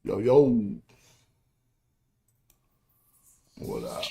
Yo, yo. What up?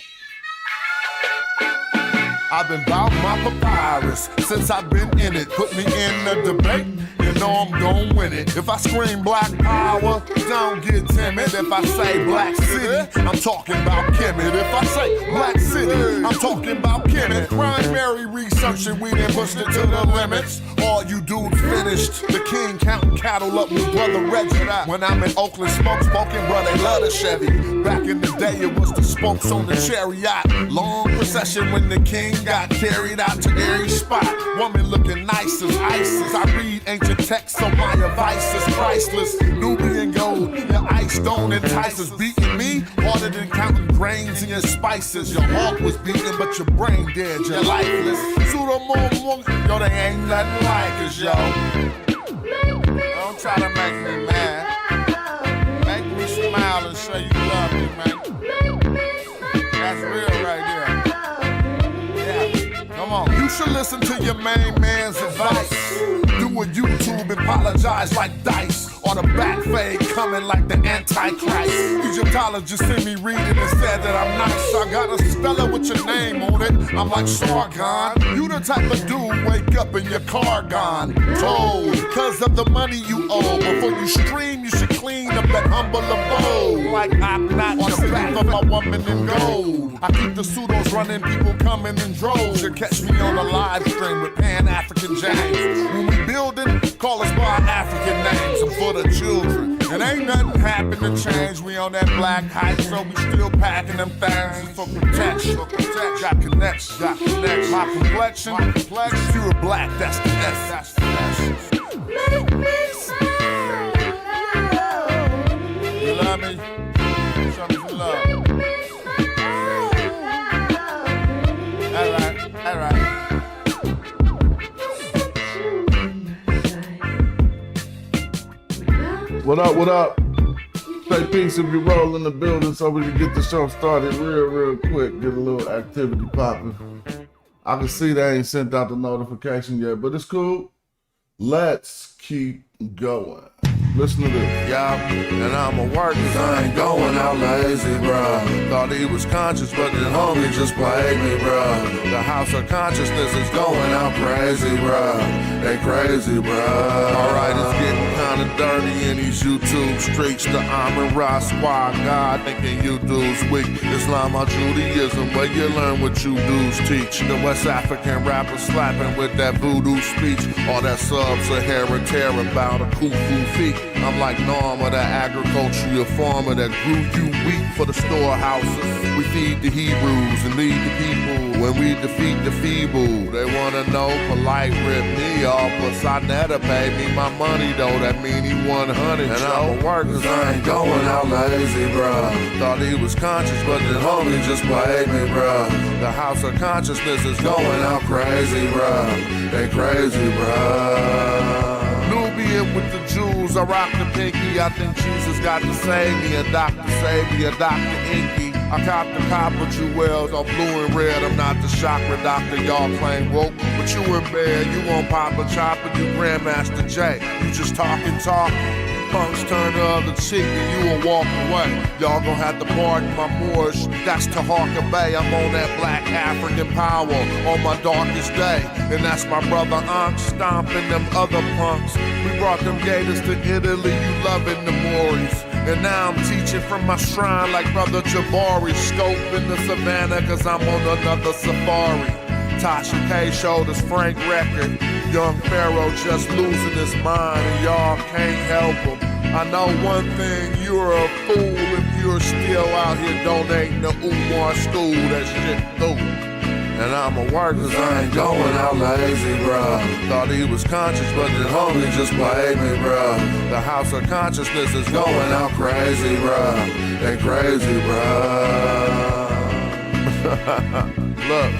I've been bout my papyrus since I've been in it. Put me in the debate, you know I'm gon' win it. If I scream black power, don't get timid. If I say black city, I'm talking about Kemet. If I say black city, I'm talking about Kemet. Primary research and we done pushed it to the limits. All you dudes finished. The king counting cattle up with brother Reggie. When I'm in Oakland, smoking, bro, they love the Chevy. Back in the day, it was the spokes on the chariot. Long procession when the king got carried out to every spot. Woman looking nice as ISIS. I read ancient texts, so my advice is priceless. Nubian gold, your ice don't entice us. Beating me harder than counting grains in your spices. Your heart was beating, but your brain dead, you're lifeless. Pseudo more, yo, they ain't nothing like us, yo. Don't try to make me mad. Make me smile and say you love me, man. That's real right there. Come on. You should listen to your main man's advice. Do a YouTube and apologize like Dice. Or the back fade coming like the Antichrist. Egyptologists sent me reading and said that I'm nice. I got a Stella with your name on it. I'm like Sargon. You the type of dude wake up and your car gone. Told, cause of the money you owe. Before you stream, you should clean up that humble abode. Like I'm not on the back of my woman in gold. I keep the pseudos running, people coming in droves. You catch me on a live stream with Pan-African James. When we building, call us by our African names. I'm for the children. And ain't nothing happen to change. We on that black hype, so we still packing them things for protection. Got connections, My complexion, pure black, that's the S. Make me smile. You love me? Show me some love. All right. What up? Say peace if you roll in the building so we can get the show started real quick. Get a little activity popping. I can see they ain't sent out the notification yet, but it's cool. Let's keep going. Listen to this. Yeah, and I'ma work cause I ain't going out lazy, bruh. Thought he was conscious, but the homie just played me, bruh. The house of consciousness is going out crazy, bruh. They crazy, bruh. Alright, it's getting kinda dirty in these YouTube streets. The Amin Ra squad, God thinking you dudes weak. Islam or Judaism, where you learn what you dudes teach. The West African rappers slapping with that voodoo speech. All that sub-Saharan terror about a kufu feet. I'm like Norma, the agricultural farmer that grew you wheat for the storehouses. We feed the Hebrews and lead the people when we defeat the feeble. They wanna know polite rip me off, but Sonetta paid me my money though. That mean he 100. And I'ma work cause I ain't going out lazy, bruh. Thought he was conscious, but the homie just played me, bruh. The house of consciousness is going out crazy, bruh. They crazy, bruh. Nubian with the Jews, I rock the pinky. I think Jesus got to save me. A doctor save me, a Dr. Inky. I cop the copper jewels on blue and red. I'm not the chakra doctor, y'all claim woke. But you in bed, you won't pop a chopper, you Grandmaster J. You just talking. Punks turn the other cheek and you will walk away. Y'all gon' have to pardon my Moorish. That's to Harker Bay. I'm on that black African power on my darkest day. And that's my brother Ankh stomping them other punks. We brought them gators to Italy, you loving the Moors. And now I'm teaching from my shrine like brother Jabari. Scoping the savannah cause I'm on another safari. Tasha K showed us Frank record. Young Pharaoh just losing his mind and y'all can't help him. I know one thing, you're a fool if you're still out here donating to Umar school. That shit through. And I'ma work cause I ain't going out lazy, bruh. Thought he was conscious, but the homie just played me, bruh. The house of consciousness is going out crazy, bruh. They crazy, bruh. Look.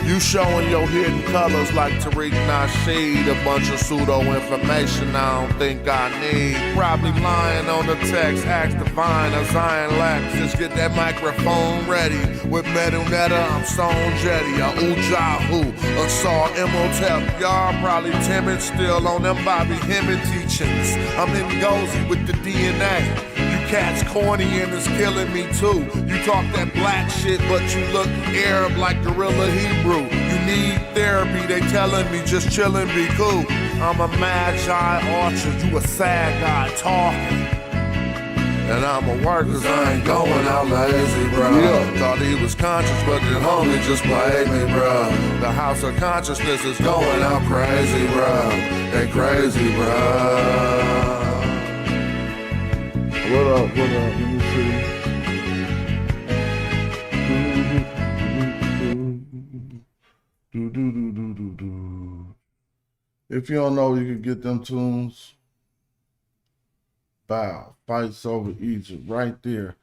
You showing your hidden colors like Tariq Nasheed. A bunch of pseudo information I don't think I need. Probably lying on the text, ask Divine or Zion Lex. Just get that microphone ready. With Metal Netta, I'm Stone Jetty. A Ujahu, a Saw Imhotep. Y'all probably timid still on them Bobby Hemmett teachings. I'm in Gozy with the DNA. cat's corny and it's killing me too. You talk that black shit, but you look Arab like Gorilla Hebrew. You need therapy, they telling me just chillin', be cool. I'm a magi orchard, you a sad guy talking. And I'm a work 'cause I ain't going out lazy, bro. Yeah. Thought he was conscious, but the homie just played me, bro. The house of consciousness is going out crazy, bro. They crazy, bro. What up? Let me see. If you don't know, you can get them tunes. Bow, Fights Over Egypt, right there.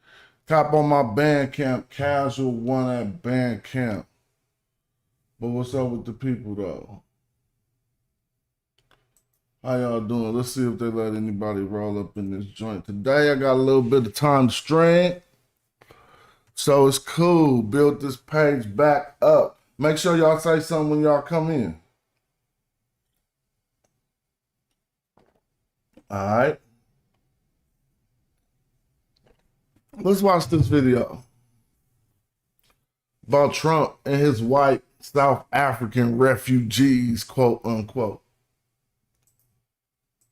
Cop on my Bandcamp, Casual One at Bandcamp. But what's up with the people though? How y'all doing? Let's see if they let anybody roll up in this joint. Today I got a little bit of time to stream. So it's cool. Build this page back up. Make sure y'all say something when y'all come in. All right. Let's watch this video about Trump and his white South African refugees, quote unquote.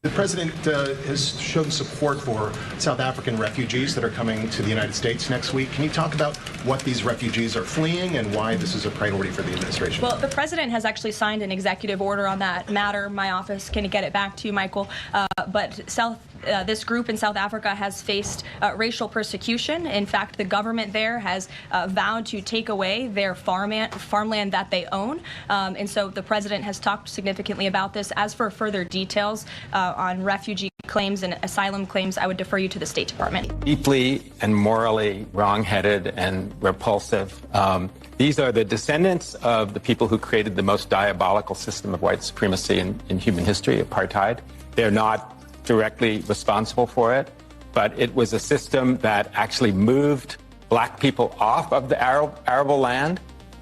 The president has shown support for South African refugees that are coming to the United States next week. Can you talk about what these refugees are fleeing and why this is a priority for the administration? Well, the president has actually signed an executive order on that matter. My office can get it back to you, Michael. But this group in South Africa has faced racial persecution. In fact, the government there has vowed to take away their farmland that they own. And so the president has talked significantly about this. As for further details on refugee claims and asylum claims, I would defer you to the State Department. Deeply and morally wrong-headed and repulsive. These are the descendants of the people who created the most diabolical system of white supremacy in human history, apartheid. They're not directly responsible for it, but it was a system that actually moved black people off of the arable land.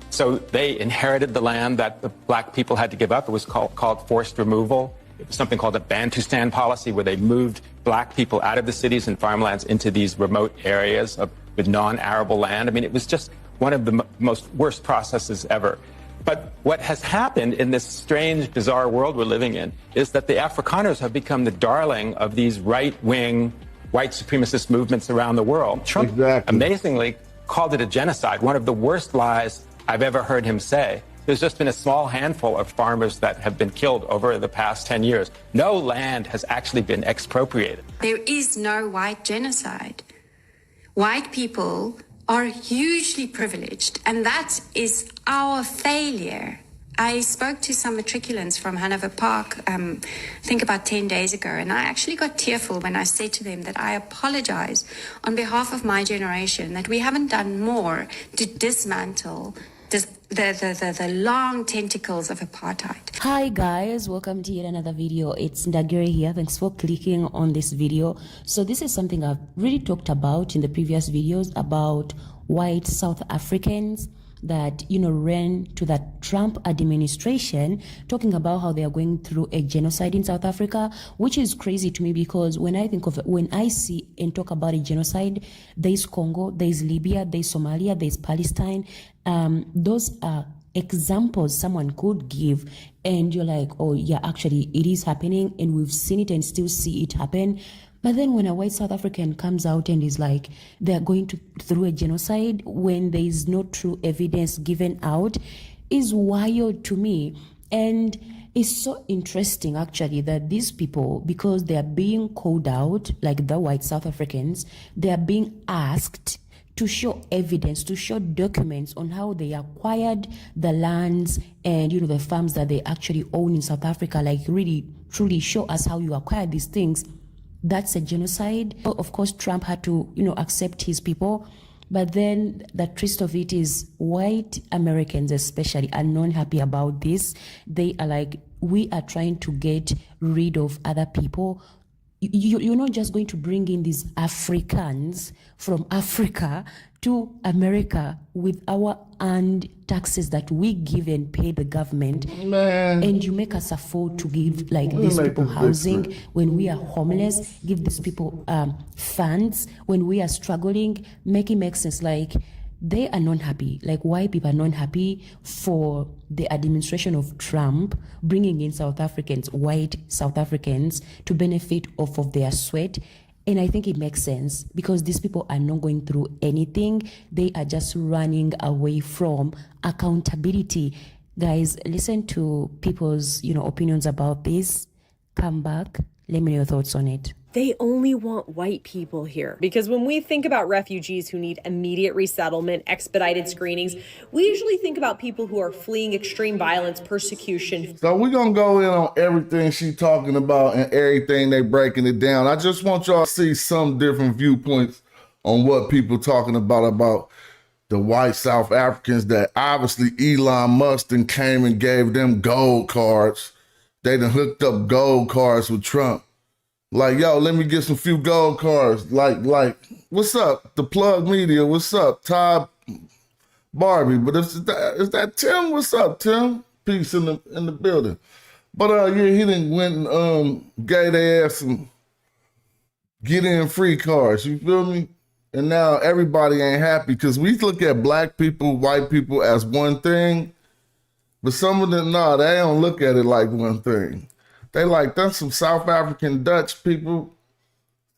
So they inherited the land that the black people had to give up. It was called forced removal. It was something called a Bantustan policy, where they moved black people out of the cities and farmlands into these remote areas with non-arable land. I mean, it was just one of the most worst processes ever. But what has happened in this strange, bizarre world we're living in is that the Afrikaners have become the darling of these right-wing white supremacist movements around the world. Trump amazingly called it a genocide, one of the worst lies I've ever heard him say. There's just been a small handful of farmers that have been killed over the past 10 years. No land has actually been expropriated. There is no white genocide. White people are hugely privileged, and that is our failure. I spoke to some matriculants from Hanover Park, I think about 10 days ago, and I actually got tearful when I said to them that I apologize on behalf of my generation, that we haven't done more to dismantle the long tentacles of apartheid. Hi guys, welcome to yet another video. It's Ndagiri here. Thanks for clicking on this video. So this is something I've really talked about in the previous videos about white South Africans that, you know, ran to the Trump administration talking about how they are going through a genocide in South Africa, which is crazy to me because when I think of it, when I see and talk about a genocide, there's Congo, there's Libya, there's Somalia, there's Palestine. Those are examples someone could give and you're like, oh yeah, actually it is happening and we've seen it and still see it happen. But then when a white South African comes out and is like, they're going through a genocide when there is no true evidence given out, is wild to me. And it's so interesting actually that these people, because they are being called out, like the white South Africans, they are being asked to show evidence, to show documents on how they acquired the lands and, you know, the farms that they actually own in South Africa, like really, truly show us how you acquired these things. That's a genocide. Of course, Trump had to, you know, accept his people. But then the twist of it is white Americans especially are not happy about this. They are like, we are trying to get rid of other people you're not just going to bring in these Africans from Africa to America with our earned taxes that we give and pay the government, Man, and you make us afford to give like me these make people this housing different. when we are homeless, give these people funds when we are struggling, make it make sense. Like, they are not happy. Like, white people are not happy for the administration of Trump bringing in South Africans, white South Africans, to benefit off of their sweat. And I think it makes sense because these people are not going through anything. They are just running away from accountability. Guys, listen to people's, opinions about this. Come back. Let me know your thoughts on it. They only want white people here. Because when we think about refugees who need immediate resettlement, expedited screenings, we usually think about people who are fleeing extreme violence, persecution. So we're going to go in on everything she talking about and everything they breaking it down. I just want y'all to see some different viewpoints on what people talking about the white South Africans that obviously Elon Musk then came and gave them gold cards. They done hooked up gold cards with Trump. Like, yo, let me get some few gold cards. Like, what's up? The Plug Media, what's up? Todd Barbie, but is that Tim? What's up, Tim? Peace in the building. But yeah, he didn't went and gave their ass some get in free cards. You feel me? And now everybody ain't happy because we look at black people, white people as one thing, but some of them, nah, they don't look at it like one thing. They like, that's some South African Dutch people,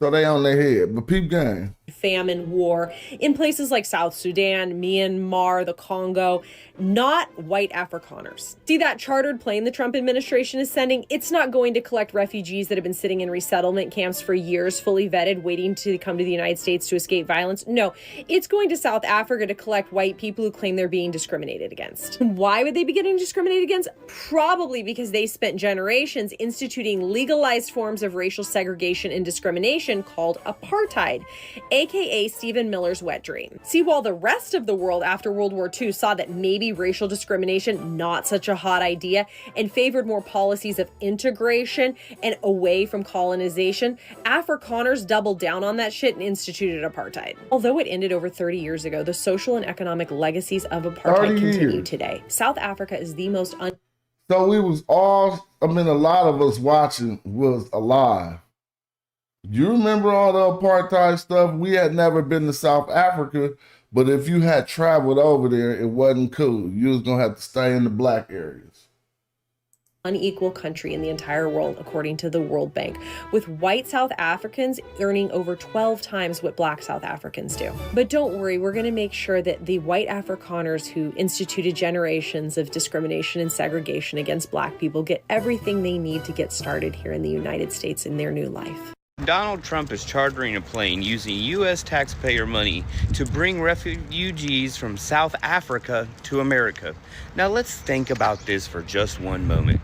so they on their head. But peep game. Famine, war, in places like South Sudan, Myanmar, the Congo, not white Afrikaners. See that chartered plane the Trump administration is sending? It's not going to collect refugees that have been sitting in resettlement camps for years, fully vetted, waiting to come to the United States to escape violence. No, it's going to South Africa to collect white people who claim they're being discriminated against. Why would they be getting discriminated against? Probably because they spent generations instituting legalized forms of racial segregation and discrimination called apartheid, aka Stephen Miller's wet dream. See, while the rest of the world after World War II saw that maybe racial discrimination not such a hot idea and favored more policies of integration and away from colonization, Afrikaners doubled down on that shit and instituted apartheid. Although it ended over 30 years ago, the social and economic legacies of apartheid continue today. South Africa is the most So we was all, a lot of us watching was alive. You remember all the apartheid stuff? We had never been to South Africa, but if you had traveled over there, it wasn't cool. You was gonna have to stay in the black areas. unequal country in the entire world, according to the World Bank, with white South Africans earning over 12 times what black South Africans do. But don't worry, we're going to make sure that the white Afrikaners who instituted generations of discrimination and segregation against black people get everything they need to get started here in the United States in their new life. Donald Trump is chartering a plane using U.S. taxpayer money to bring refugees from South Africa to America. Now let's think about this for just one moment.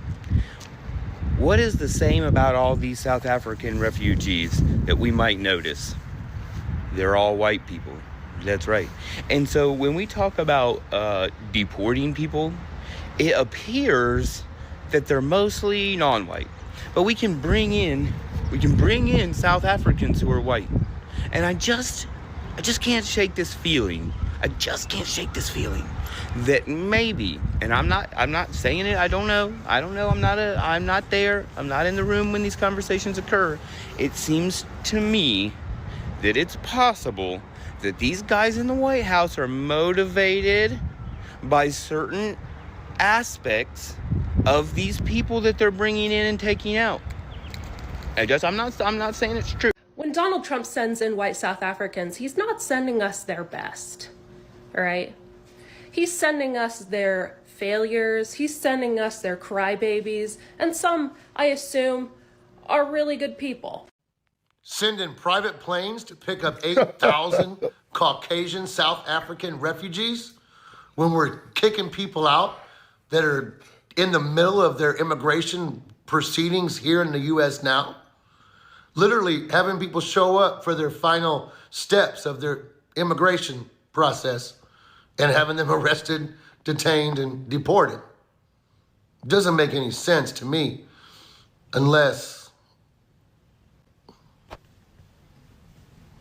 What is the same about all these South African refugees that we might notice? They're all white people. That's right. And so when we talk about deporting people, it appears that they're mostly non-white. But we can bring in South Africans who are white. And I just can't shake this feeling. I just can't shake this feeling that maybe, and I'm not saying it, I don't know, I'm not there, I'm not in the room when these conversations occur. It seems to me that it's possible that these guys in the White House are motivated by certain aspects of these people that they're bringing in and taking out. I'm not saying it's true. When Donald Trump sends in white South Africans, he's not sending us their best, all right? He's sending us their failures, he's sending us their crybabies, and some, I assume, are really good people. Sending private planes to pick up 8,000 Caucasian South African refugees when we're kicking people out that are in the middle of their immigration proceedings here in the U.S. now. Literally having people show up for their final steps of their immigration process and having them arrested, detained, and deported. Doesn't make any sense to me unless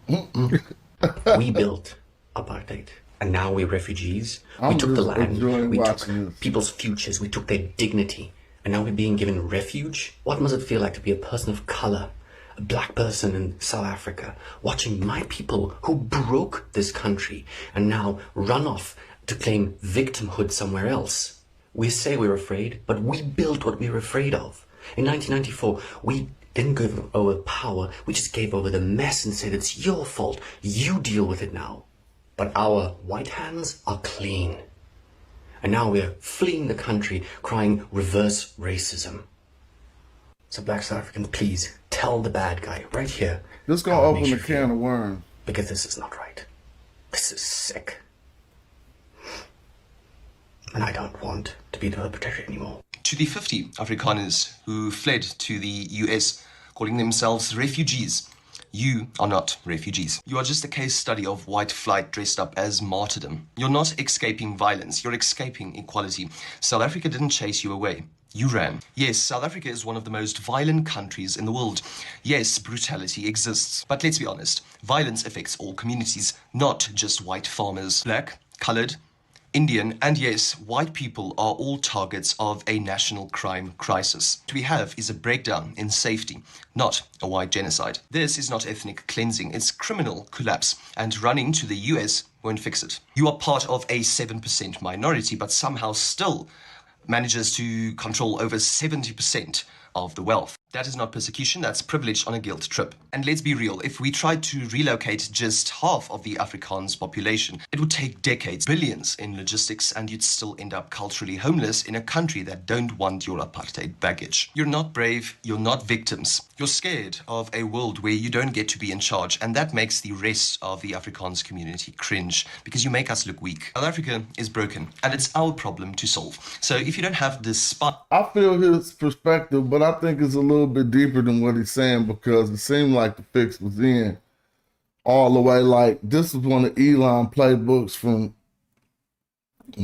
We built apartheid, and now we're refugees. We took the land, we took people's futures, we took their dignity, and now we're being given refuge. What must it feel like to be a person of color, a black person in South Africa, watching my people who broke this country and now run off to claim victimhood somewhere else? We say we're afraid, but we built what we were afraid of. In 1994, we didn't give over power, we just gave over the mess and said, it's your fault, you deal with it now. But our white hands are clean. And now we're fleeing the country, crying reverse racism. So black South Africans, please, tell the bad guy right here. This gonna open a can of worms. Because this is not right. This is sick. And I don't want to be the perpetrator anymore. To the 50 Afrikaners who fled to the US, calling themselves refugees, you are not refugees. You are just a case study of white flight dressed up as martyrdom. You're not escaping violence, you're escaping equality. South Africa didn't chase you away. You ran. Yes, South Africa is one of the most violent countries in the world. Yes, brutality exists. But let's be honest, violence affects all communities, not just white farmers. Black, colored, Indian, and yes, white people are all targets of a national crime crisis. What we have is a breakdown in safety, not a white genocide. This is not ethnic cleansing, it's criminal collapse, and running to the US won't fix it. You are part of a 7% minority, but somehow still manages to control over 70% of the wealth. That is not persecution, that's privilege on a guilt trip. And let's be real, if we tried to relocate just half of the Afrikaans population, it would take decades, billions in logistics, and you'd still end up culturally homeless in a country that don't want your apartheid baggage. You're not brave, you're not victims. You're scared of a world where you don't get to be in charge, and that makes the rest of the Afrikaans community cringe, because you make us look weak. South Africa is broken, and it's our problem to solve. So if you don't have this spot... I feel his perspective, but I think it's a little bit deeper than what he's saying, because it seemed like the fix was in all the way. Like, this was one of Elon playbooks from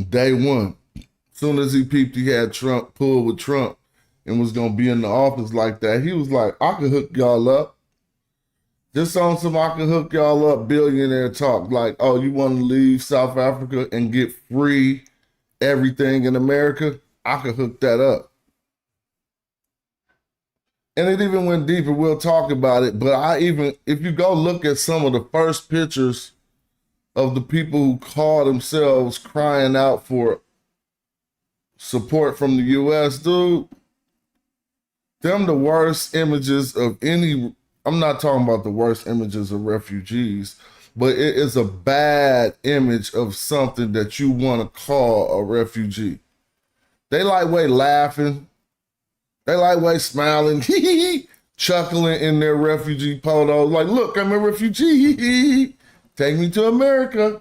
day one. As soon as he peeped he had Trump pulled with Trump and was going to be in the office like that, he was like, I can hook y'all up. Just on some I can hook y'all up billionaire talk. Like, oh, you want to leave South Africa and get free everything in America? I could hook that up. And it even went deeper. We'll talk about it. But if you go look at some of the first pictures of the people who call themselves crying out for support from the US, dude, them the worst images of any, I'm not talking about the worst images of refugees, but it is a bad image of something that you want to call a refugee. They lightweight laughing. They lightweight smiling, chuckling in their refugee polos. Like, look, I'm a refugee. Take me to America.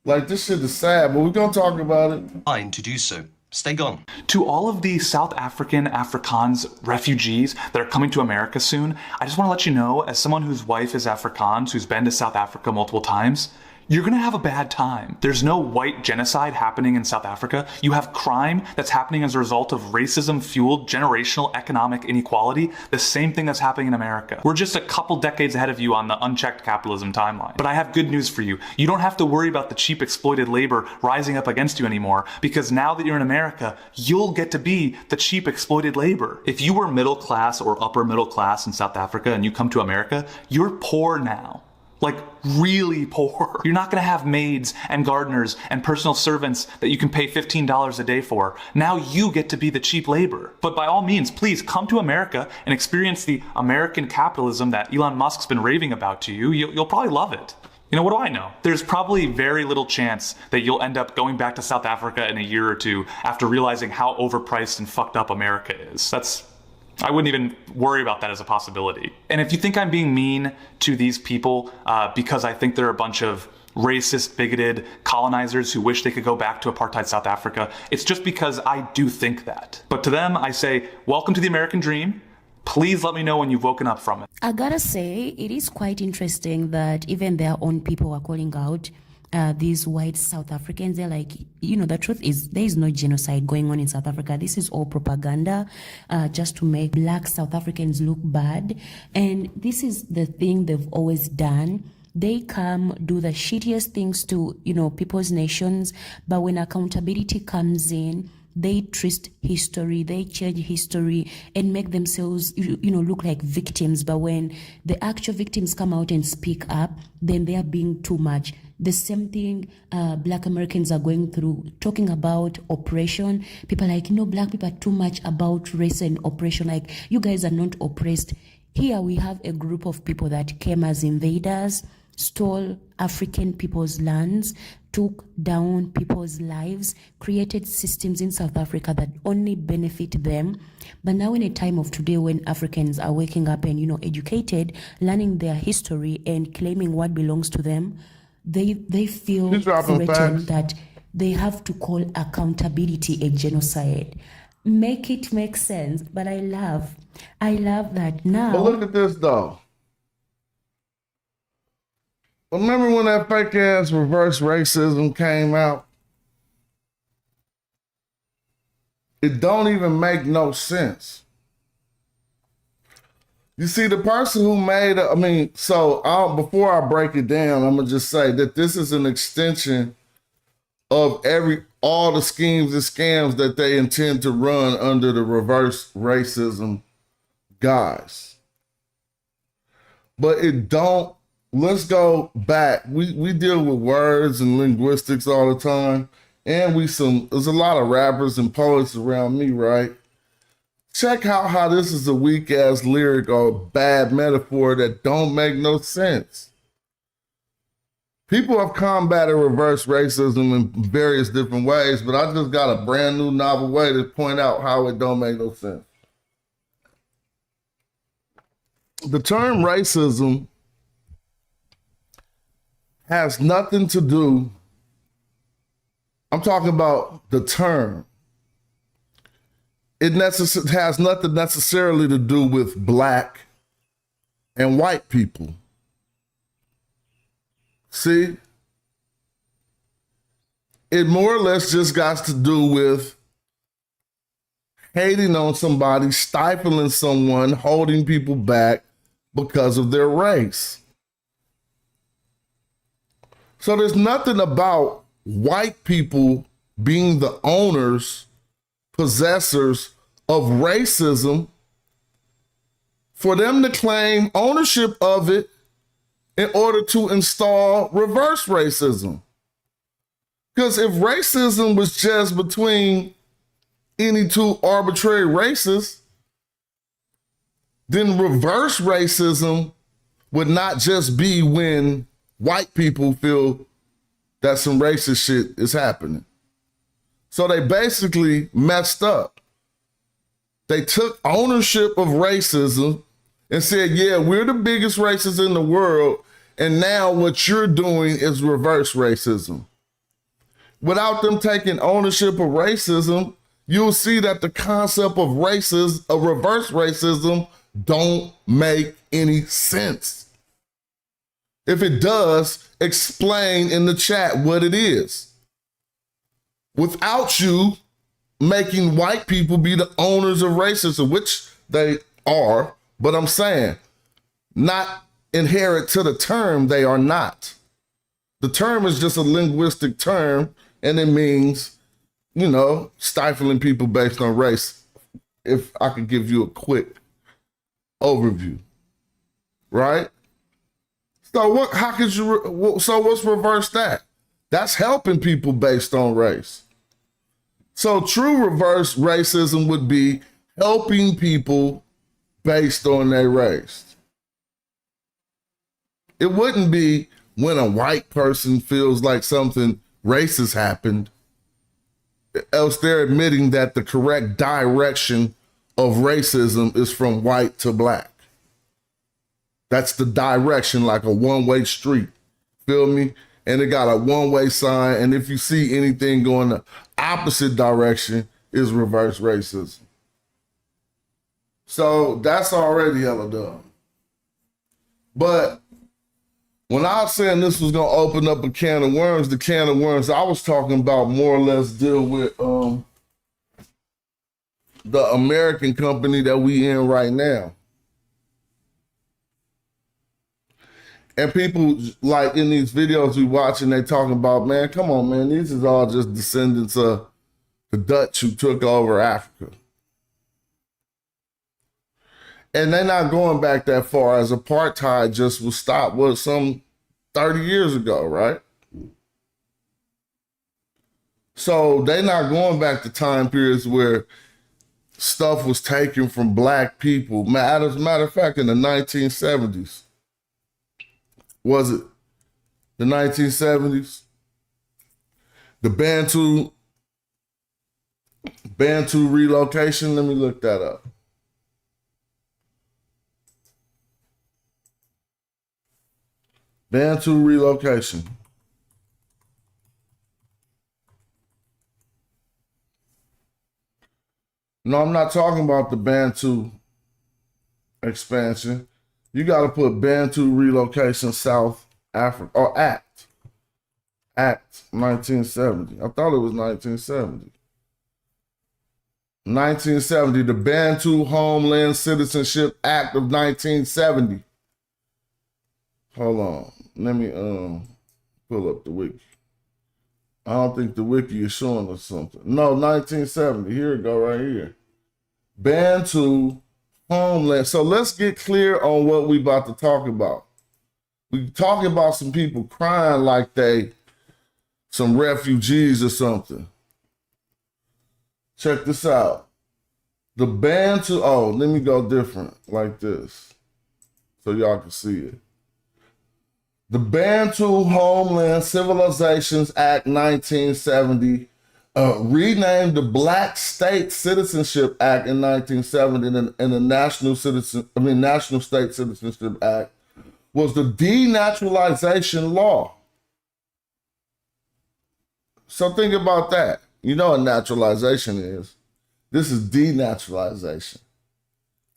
Like, this shit is sad, but we're going to talk about it. Fine to do so. Stay gone. To all of the South African Afrikaans refugees that are coming to America soon, I just want to let you know, as someone whose wife is Afrikaans, who's been to South Africa multiple times, you're gonna have a bad time. There's no white genocide happening in South Africa. You have crime that's happening as a result of racism-fueled generational economic inequality, the same thing that's happening in America. We're just a couple decades ahead of you on the unchecked capitalism timeline. But I have good news for you. You don't have to worry about the cheap exploited labor rising up against you anymore, because now that you're in America, you'll get to be the cheap exploited labor. If you were middle class or upper middle class in South Africa and you come to America, you're poor now. Like, really poor. You're not gonna have maids and gardeners and personal servants that you can pay $15 a day for. Now you get to be the cheap labor. But by all means, please come to America and experience the American capitalism that Elon Musk's been raving about to you. You'll probably love it. You know, what do I know? There's probably very little chance that you'll end up going back to South Africa in a year or two after realizing how overpriced and fucked up America is. I wouldn't even worry about that as a possibility. And if you think I'm being mean to these people because I think they're a bunch of racist, bigoted colonizers who wish they could go back to apartheid South Africa, it's just because I do think that. But to them, I say, welcome to the American dream. Please let me know when you've woken up from it. I gotta say, it is quite interesting that even their own people are calling out these white South Africans. They're like, the truth is there is no genocide going on in South Africa. This is all propaganda, just to make black South Africans look bad. And this is the thing they've always done. They come do the shittiest things to, people's nations, but when accountability comes in, they twist history, they change history and make themselves, look like victims. But when the actual victims come out and speak up, then they are being too much. The same thing Black Americans are going through, talking about oppression. People are like, Black people are too much about race and oppression. Like, you guys are not oppressed. Here we have a group of people that came as invaders, stole African people's lands, took down people's lives, created systems in South Africa that only benefit them. But now in a time of today when Africans are waking up and, educated, learning their history and claiming what belongs to them, they feel threatened that they have to call accountability a genocide. Make it make sense. But I love that now. But look at this though. Remember when that fake ass reverse racism came out? It don't even make no sense. You see, the person who made it, before I break it down, I'm gonna just say that this is an extension of all the schemes and scams that they intend to run under the reverse racism guise. But let's go back. We deal with words and linguistics all the time. And there's a lot of rappers and poets around me, right? Check out how this is a weak ass lyric or bad metaphor that don't make no sense. People have combated reverse racism in various different ways, but I just got a brand new novel way to point out how it don't make no sense. The term racism has nothing to do, I'm talking about the term. It has nothing necessarily to do with black and white people. See? It more or less just got to do with hating on somebody, stifling someone, holding people back because of their race. So there's nothing about white people being the owners, possessors of racism for them to claim ownership of it in order to install reverse racism. Because if racism was just between any two arbitrary races, then reverse racism would not just be when white people feel that some racist shit is happening. So they basically messed up. They took ownership of racism and said, yeah, we're the biggest racists in the world, and now what you're doing is reverse racism. Without them taking ownership of racism, you'll see that the concept of reverse racism don't make any sense. If it does, explain in the chat what it is. Without you making white people be the owners of racism, which they are, but I'm saying not inherent to the term, they are not. The term is just a linguistic term, and it means, stifling people based on race. If I could give you a quick overview, right? So what's reverse that? That's helping people based on race. So true reverse racism would be helping people based on their race. It wouldn't be when a white person feels like something racist happened, else they're admitting that the correct direction of racism is from white to black. That's the direction, like a one-way street. Feel me? And it got a one-way sign. And if you see anything going the opposite direction, is reverse racism. So that's already hella dumb. But When I was saying this was gonna open up a can of worms, the can of worms I was talking about more or less deal with the American company that we in right now. And people like in these videos we watching, they talking about, man, come on, man, these is all just descendants of the Dutch who took over Africa. And they're not going back that far, as apartheid just was stopped, some 30 years ago, right? So they're not going back to time periods where stuff was taken from black people. As a matter of fact, in the 1970s, was it the 1970s? The Bantu relocation, let me look that up. Bantu relocation. No, I'm not talking about the Bantu expansion. You got to put Bantu relocation South Africa, or Act 1970. I thought it was 1970. 1970, the Bantu Homeland Citizenship Act of 1970. Hold on, let me pull up the wiki. I don't think the wiki is showing us something. No, 1970. Here it go, right here. Bantu Homeland. So let's get clear on what we about to talk about. We talking about some people crying like they some refugees or something. Check this out. The Bantu, let me go different like this so y'all can see it. The Bantu Homeland Civilizations Act 1970 renamed the Black State Citizenship Act in 1970 and the National State Citizenship Act was the denaturalization law. So think about that. You know what naturalization is. This is denaturalization.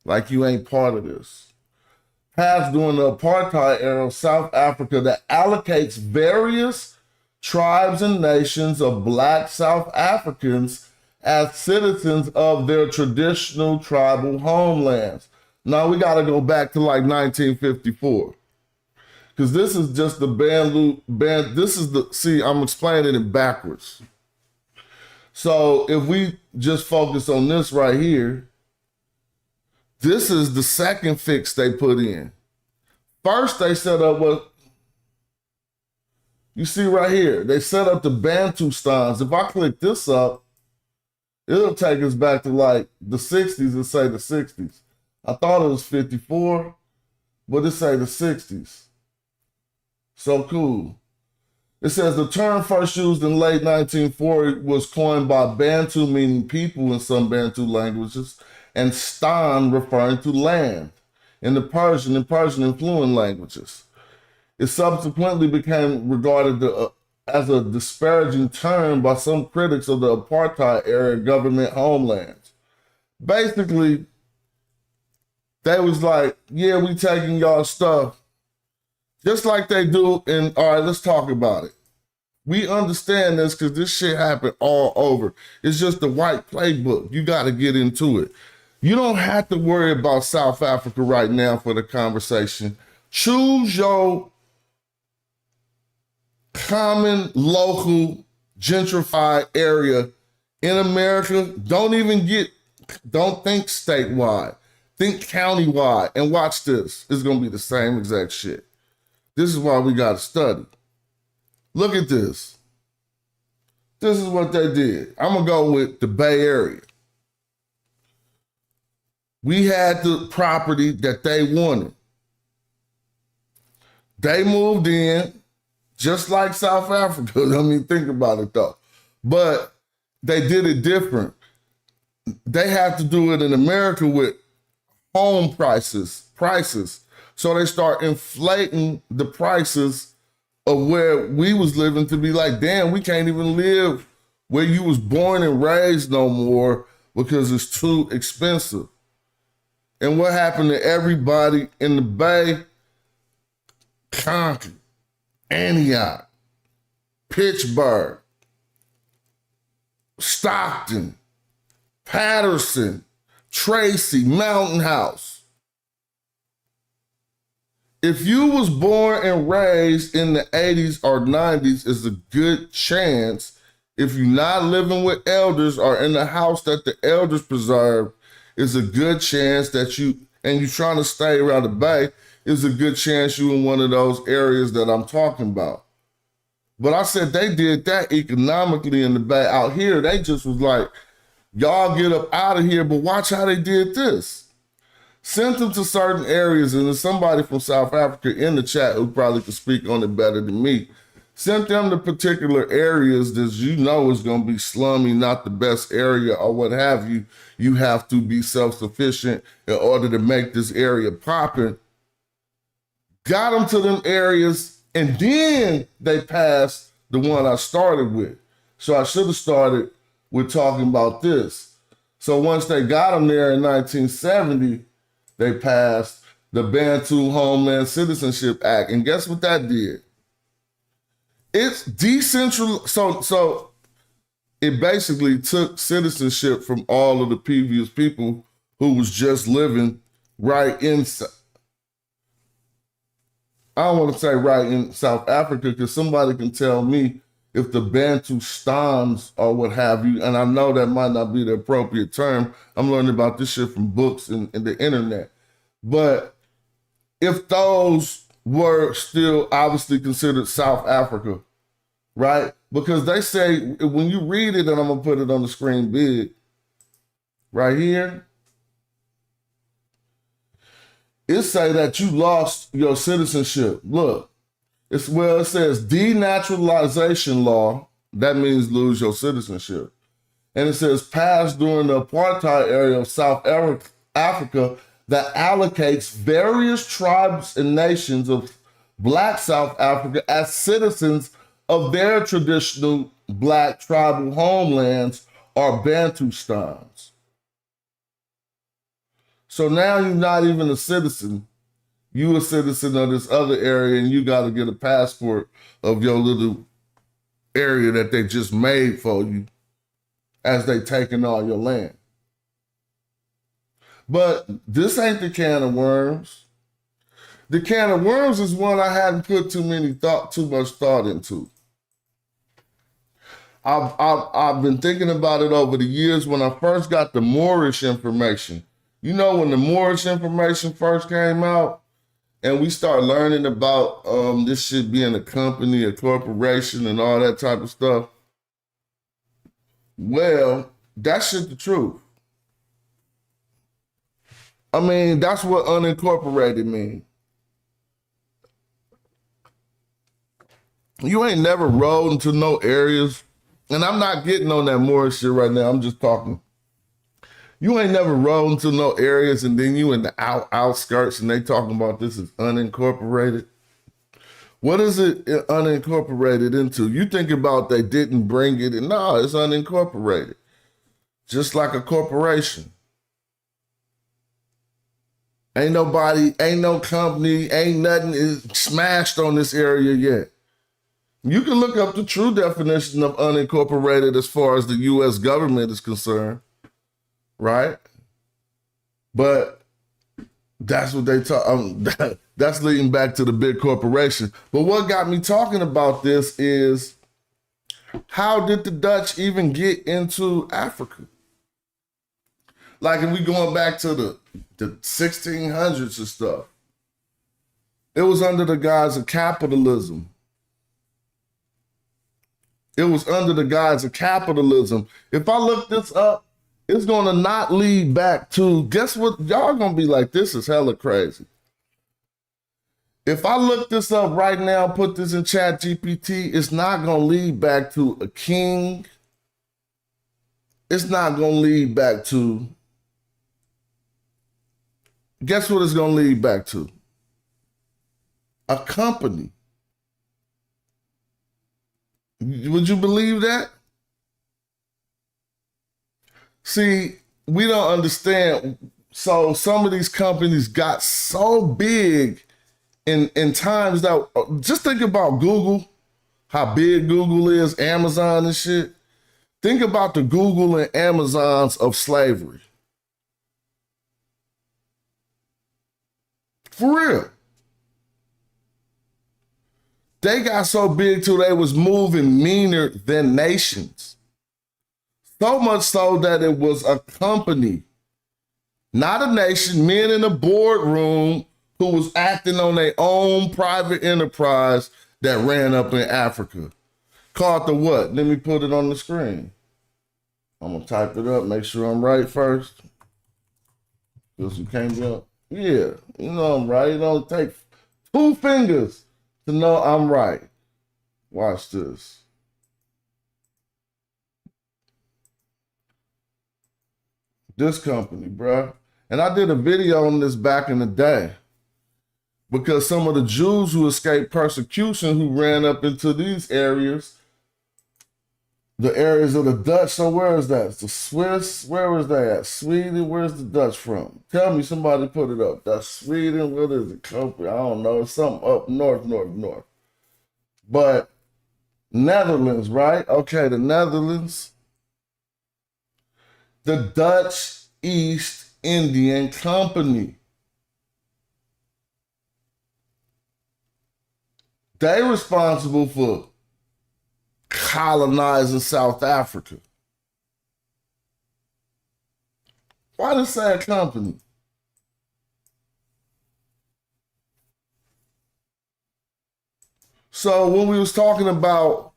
Like you ain't part of this. Passed during the apartheid era of South Africa that allocates various tribes and nations of Black South Africans as citizens of their traditional tribal homelands. Now we got to go back to like 1954. Because this is just the I'm explaining it backwards. So if we just focus on this right here, this is the second fix they put in. First, they set up what you see right here. They set up the Bantustans. If I click this up, it'll take us back to like the 60s and say the 60s. I thought it was 54, but it say the 60s. So cool. It says the term first used in late 1940 was coined by Bantu, meaning people in some Bantu languages, and stan referring to land in the Persian and Persian influent languages. It subsequently became regarded as a disparaging term by some critics of the apartheid era government homelands. Basically, they was like, yeah, we taking y'all stuff, just like they do in, all right, let's talk about it. We understand this because this shit happened all over. It's just the white playbook. You got to get into it. You don't have to worry about South Africa right now for the conversation. Choose your common, local, gentrified area in America. Don't think statewide. Think countywide. And watch this. It's going to be the same exact shit. This is why we got to study. Look at this. This is what they did. I'm going to go with the Bay Area. We had the property that they wanted. They moved in, just like South Africa. I mean, think about it though. But they did it different. They have to do it in America with home prices. So they start inflating the prices of where we was living to be like, damn, we can't even live where you was born and raised no more because it's too expensive. And what happened to everybody in the Bay? Conquered. Antioch, Pittsburgh, Stockton, Patterson, Tracy, Mountain House. If you was born and raised in the 80s or 90s, it's a good chance, if you're not living with elders or in the house that the elders preserved, it's a good chance that you, and you're trying to stay around the Bay, it's a good chance you in one of those areas that I'm talking about. But I said they did that economically in the Bay. Out here, they just was like, y'all get up out of here, but watch how they did this. Sent them to certain areas, and there's somebody from South Africa in the chat who probably could speak on it better than me. Sent them to particular areas that you know is going to be slummy, not the best area or what have you. You have to be self-sufficient in order to make this area popping. Got them to them areas, and then they passed the one I started with. So I should have started with talking about this. So once they got them there in 1970, they passed the Bantu Homeland Citizenship Act. And guess what that did? It's decentralized. So it basically took citizenship from all of the previous people who was just living right inside. I don't want to say right in South Africa, because somebody can tell me if the Bantu stans or what have you, and I know that might not be the appropriate term. I'm learning about this shit from books and the internet. But if those were still obviously considered South Africa, right? Because they say, when you read it, and I'm gonna put it on the screen big, right here, it say that you lost your citizenship. Look, it says denaturalization law. That means lose your citizenship. And it says passed during the apartheid area of South Africa that allocates various tribes and nations of Black South Africa as citizens of their traditional Black tribal homelands or Bantustans. So now you're not even a citizen. You a citizen of this other area, and you got to get a passport of your little area that they just made for you as they taking all your land. But this ain't the can of worms. The can of worms is one I hadn't put too much thought into. I've been thinking about it over the years. When I first got the Moorish information, you know, when the Moorish information first came out, and we start learning about this shit being a company, a corporation, and all that type of stuff. Well, that shit the truth. I mean, that's what unincorporated means. You ain't never rode into no areas, and I'm not getting on that Moorish shit right now, I'm just talking. You ain't never rode into no areas, and then you in the outskirts, and they talking about this is unincorporated. What is it unincorporated into? You think about they didn't bring it in. No, it's unincorporated. Just like a corporation. Ain't nobody, ain't no company, ain't nothing is smashed on this area yet. You can look up the true definition of unincorporated as far as the U.S. government is concerned. Right? But that's what they talk. That's leading back to the big corporation. But what got me talking about this is, how did the Dutch even get into Africa? Like, if we going back to the 1600s and stuff, it was under the guise of capitalism. It was under the guise of capitalism. If I look this up, it's going to not lead back to, guess what? Y'all going to be like, this is hella crazy. If I look this up right now, put this in Chat GPT, it's not going to lead back to a king. It's not going to lead back to, guess what it's going to lead back to? A company. Would you believe that? See, we don't understand. So some of these companies got so big in times that, just think about Google, how big Google is, Amazon and shit. Think about the Google and Amazons of slavery. For real. They got so big till they was moving meaner than nations. So much so that it was a company, not a nation, men in a boardroom who was acting on their own private enterprise that ran up in Africa. Called the what? Let me put it on the screen. I'm gonna type it up, make sure I'm right first. Because you can't be up. Yeah, you know I'm right. It don't take 2 fingers to know I'm right. Watch this. This company, bruh. And I did a video on this back in the day because some of the Jews who escaped persecution who ran up into these areas, the areas of the Dutch. So where is that? It's the Swiss. Where was they at? Sweden. Where's the Dutch from? Tell me, somebody put it up. That's Sweden. What is it? I don't know. It's something up north. But Netherlands, right? Okay, the Netherlands. The Dutch East Indian Company. They responsible for colonizing South Africa. Why the same company? So when we was talking about,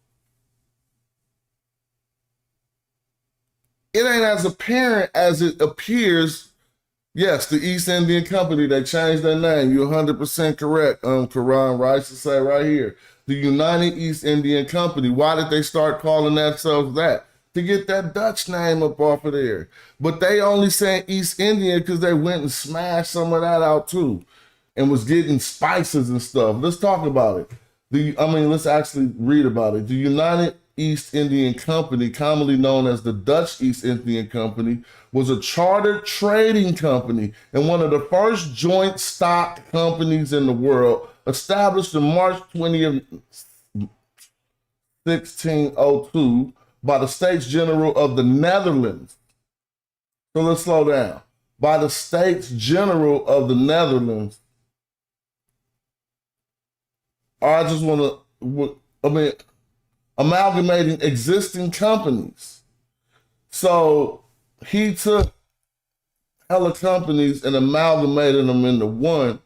it ain't as apparent as it appears. Yes, the East Indian Company, they changed their name. You're 100% correct, Karan Rice to say right here. The United East Indian Company. Why did they start calling themselves that? To get that Dutch name up off of there. But they only saying East Indian because they went and smashed some of that out too and was getting spices and stuff. Let's talk about it. Let's actually read about it. The United East Indian Company, commonly known as the Dutch East Indian Company, was a chartered trading company and one of the first joint stock companies in the world, established in March 20th, 1602 by the States General of the Netherlands. So let's slow down. By the States General of the Netherlands. I just want to, amalgamating existing companies. So he took hella companies and amalgamated them into one.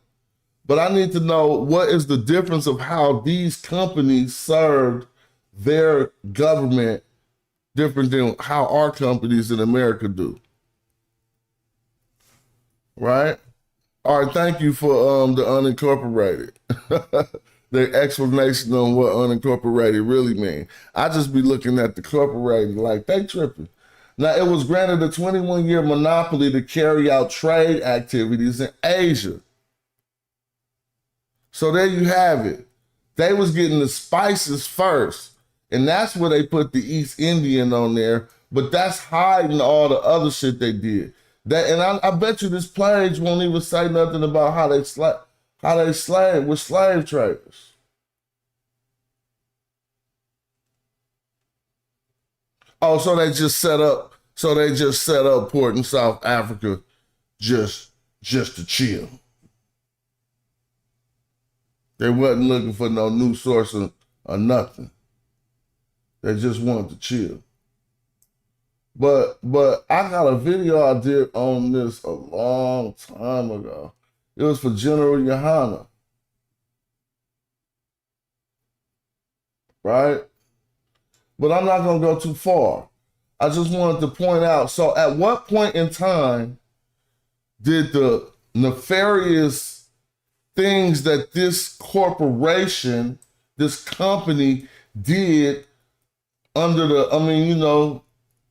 But I need to know, what is the difference of how these companies served their government different than how our companies in America do? Right? All right, thank you for the unincorporated. The explanation on what unincorporated really mean. I just be looking at the corporated like they tripping. Now, it was granted a 21-year monopoly to carry out trade activities in Asia. So there you have it. They was getting the spices first, and that's where they put the East Indian on there, but that's hiding all the other shit they did. I bet you this page won't even say nothing about how they slave with slave traders. Oh, so they just set up port in South Africa just to chill. They wasn't looking for no new source or nothing. They just wanted to chill. But I got a video I did on this a long time ago. It was for General Johanna. Right? But I'm not going to go too far. I just wanted to point out, so at what point in time did the nefarious things that this corporation, this company did under the,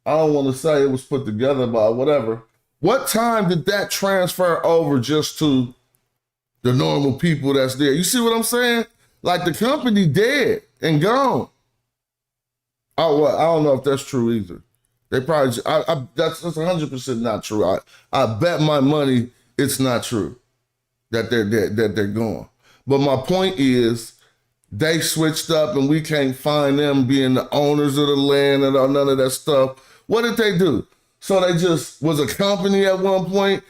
I don't want to say it was put together by whatever. What time did that transfer over just to the normal people that's there? You see what I'm saying? Like, the company dead and gone. Oh, well, I don't know if that's true either. They probably, that's 100% not true. I bet my money it's not true that they're dead, that they're gone. But my point is, they switched up and we can't find them being the owners of the land and none of that stuff. What did they do? So they just was a company at one point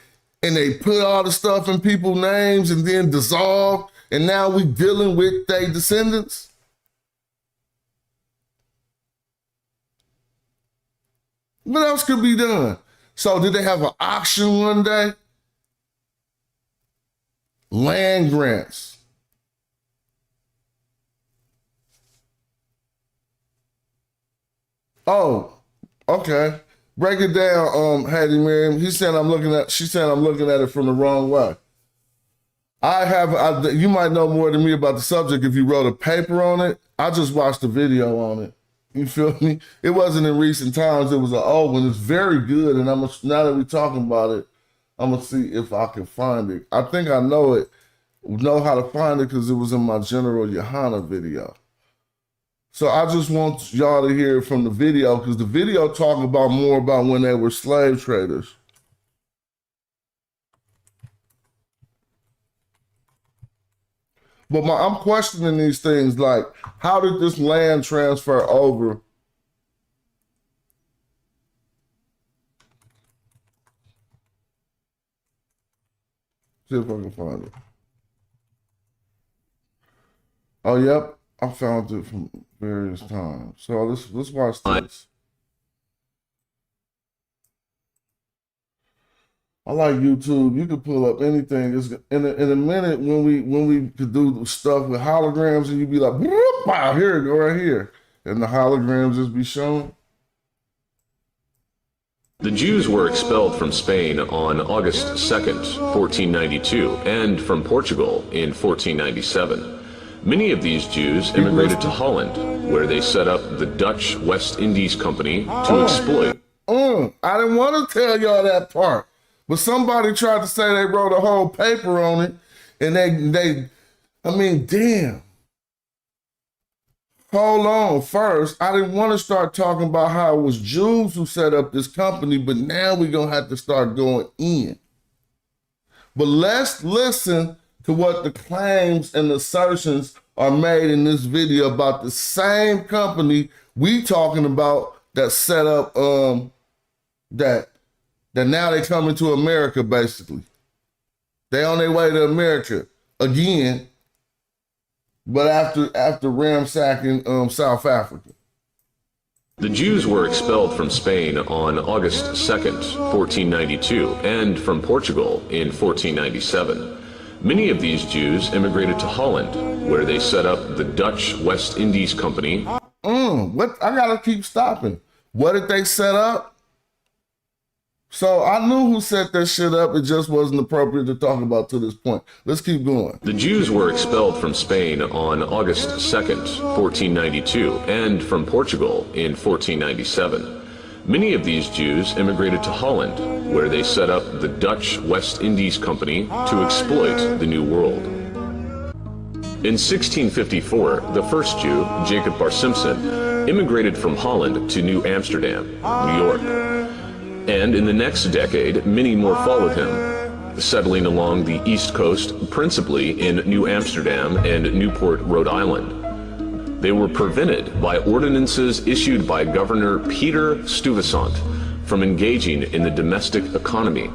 and they put all the stuff in people's names and then dissolved, and now we dealing with their descendants? What else could be done? So did they have an auction one day? Land grants. Oh, okay. Break it down, Hattie Miriam. She said I'm looking at it from the wrong way. You might know more than me about the subject if you wrote a paper on it. I just watched a video on it. You feel me? It wasn't in recent times. It was an old one. It's very good. And now that we're talking about it, I'm going to see if I can find it. I think I know how to find it because it was in my General Johanna video. So I just want y'all to hear from the video because the video talking about more about when they were slave traders. But I'm questioning these things like, how did this land transfer over? See if I can find it. Oh, yep. I found it from various times. So let's watch this. I like YouTube. You can pull up anything. It's in a minute when we could do stuff with holograms and you'd be like, wow, here it go right here. And the holograms just be showing. The Jews were expelled from Spain on August 2nd, 1492, and from Portugal in 1497. Many of these Jews immigrated to Holland, where they set up the Dutch West Indies Company to exploit. I didn't want to tell y'all that part, but somebody tried to say they wrote a whole paper on it, and damn. Hold on. First, I didn't want to start talking about how it was Jews who set up this company, but now we're going to have to start going in. But let's listen to what the claims and assertions are made in this video about the same company we talking about that set up that now they coming to America basically. They on their way to America again, but after ransacking South Africa. The Jews were expelled from Spain on August 2nd, 1492, and from Portugal in 1497. Many of these Jews immigrated to Holland, where they set up the Dutch West Indies Company. What? I gotta keep stopping. What did they set up? So I knew who set that shit up. It just wasn't appropriate to talk about to this point. Let's keep going. The Jews were expelled from Spain on August 2nd, 1492, and from Portugal in 1497. Many of these Jews immigrated to Holland, where they set up the Dutch West Indies Company to exploit the New World. In 1654, the first Jew, Jacob Bar Simpson, immigrated from Holland to New Amsterdam, New York. And in the next decade, many more followed him, settling along the East Coast, principally in New Amsterdam and Newport, Rhode Island. They were prevented by ordinances issued by Governor Peter Stuyvesant from engaging in the domestic economy.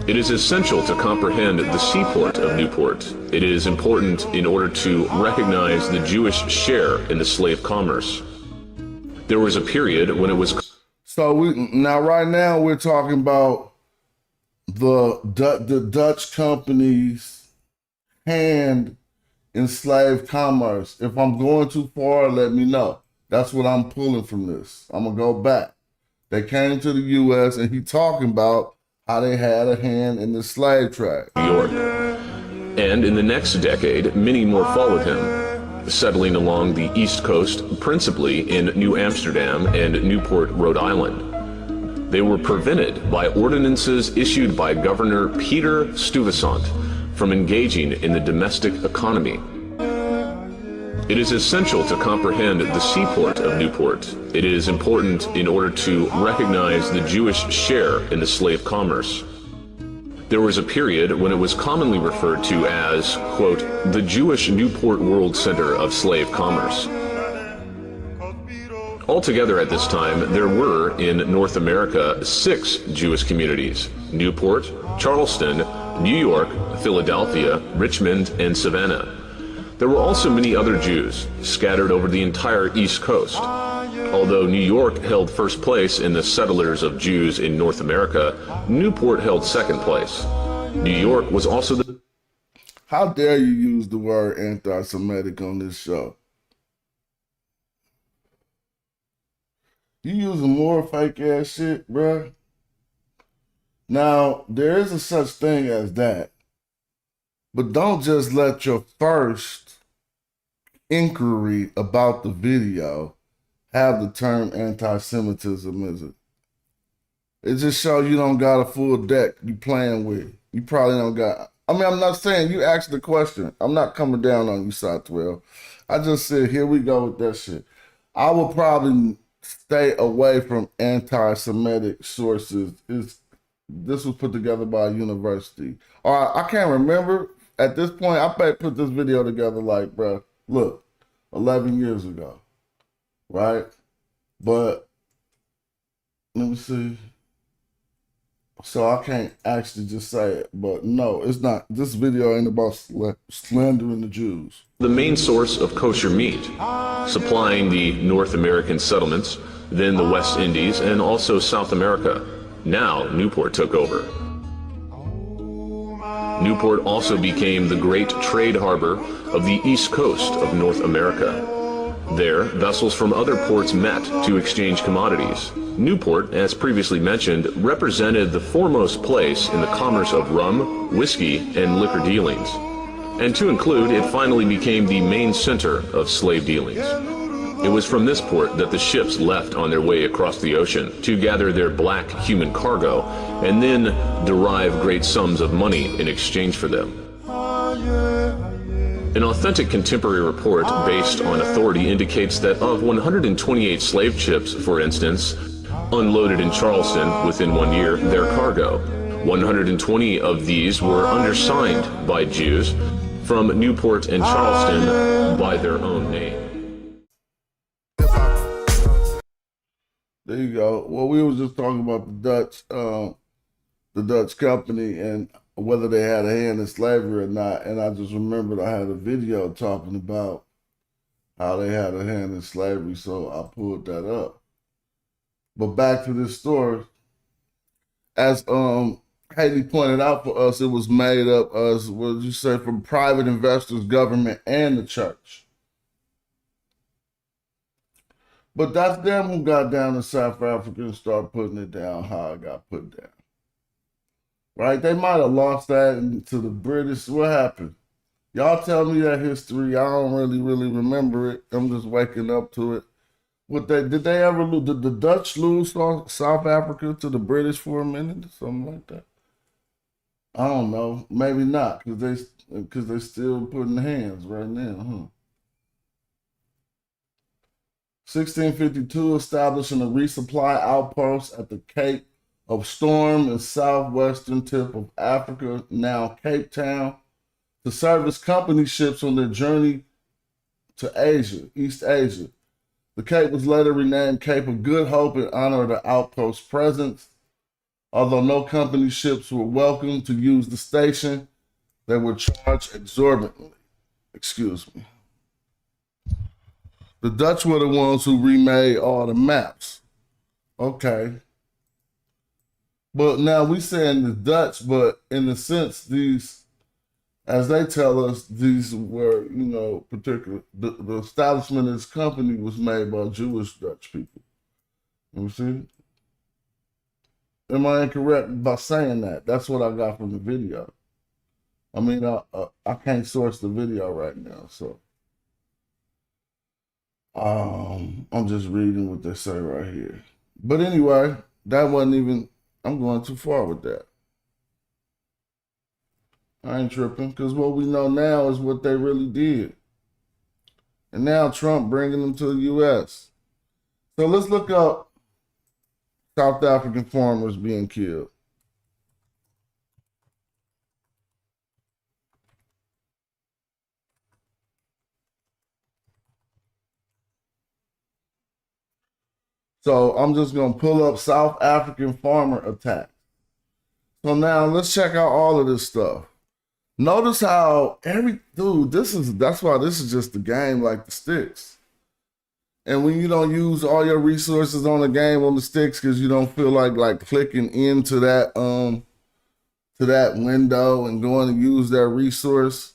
It is essential to comprehend the seaport of Newport. It is important in order to recognize the Jewish share in the slave commerce. There was a period when it was... So right now we're talking about the Dutch company's hand in slave commerce. If I'm going too far, let me know. That's what I'm pulling from this. I'm gonna go back. They came to the U.S. and he talking about how they had a hand in the slave trade. New York. And in the next decade, many more followed him, settling along the East Coast, principally in New Amsterdam and Newport, Rhode Island. They were prevented by ordinances issued by Governor Peter Stuyvesant from engaging in the domestic economy. It is essential to comprehend the seaport of Newport. It is important in order to recognize the Jewish share in the slave commerce. There was a period when it was commonly referred to as, quote, the Jewish Newport World Center of Slave Commerce. Altogether at this time, there were, in North America, 6 Jewish communities: Newport, Charleston, New York, Philadelphia, Richmond, and Savannah. There were also many other Jews, scattered over the entire East Coast. Although New York held first place in the settlers of Jews in North America, Newport held second place. New York was also the... How dare you use the word anti-Semitic on this show? You using more fake ass shit, bruh. Now, there is a such thing as that. But don't just let your first inquiry about the video have the term anti-Semitism, is it? It just shows you don't got a full deck you playing with. You probably don't got... I mean, I'm not saying you asked the question. I'm not coming down on you, Side 12. I just said, here we go with that shit. I will probably stay away from anti-Semitic sources. This was put together by a university. Or I can't remember. At this point, I put this video together like, bro, look, 11 years ago, right? But, let me see. So I can't actually just say it, but no, it's not. This video ain't about slandering the Jews. The main source of kosher meat, supplying the North American settlements, then the West Indies, and also South America. Now Newport took over. Newport also became the great trade harbor of the east coast of North America. There, vessels from other ports met to exchange commodities. Newport, as previously mentioned, represented the foremost place in the commerce of rum, whiskey, and liquor dealings. And to include, it finally became the main center of slave dealings. It was from this port that the ships left on their way across the ocean to gather their black human cargo and then derive great sums of money in exchange for them. An authentic contemporary report based on authority indicates that of 128 slave ships, for instance, unloaded in Charleston within 1 year, their cargo, 120 of these were undersigned by Jews from Newport and Charleston by their own name. There you go. Well, we was just talking about the Dutch company and whether they had a hand in slavery or not. And I just remembered I had a video talking about how they had a hand in slavery, so I pulled that up. But back to this story, as Haley pointed out for us, it was made up as, what did you say, from private investors, government, and the church. But that's them who got down to South Africa and started putting it down how it got put down. Right? They might have lost that to the British. What happened? Y'all tell me that history. I don't really remember it. I'm just waking up to it. Did they ever lose? Did the Dutch lose South Africa to the British for a minute? Something like that? I don't know. Maybe not, because they still putting hands right now, huh? 1652, establishing a resupply outpost at the Cape of Storm in southwestern tip of Africa, now Cape Town, to service company ships on their journey to Asia, East Asia. The Cape was later renamed Cape of Good Hope in honor of the outpost's presence. Although no company ships were welcome to use the station, they were charged exorbitantly. Excuse me. The Dutch were the ones who remade all the maps. Okay. But now we saying the Dutch, but in a sense, these, as they tell us, these were, particular, the establishment of this company was made by Jewish Dutch people. You see? Am I incorrect by saying that? That's what I got from the video. I mean, I can't source the video right now, so. I'm just reading what they say right here. But anyway, that wasn't even, I'm going too far with that. I ain't tripping, because what we know now is what they really did. And now Trump bringing them to the U.S. So let's look up South African farmers being killed. So I'm just gonna pull up South African farmer attack. So now let's check out all of this stuff. Notice how that's why this is just a game like the sticks. And when you don't use all your resources on the game on the sticks because you don't feel like clicking into that to that window and going to use that resource,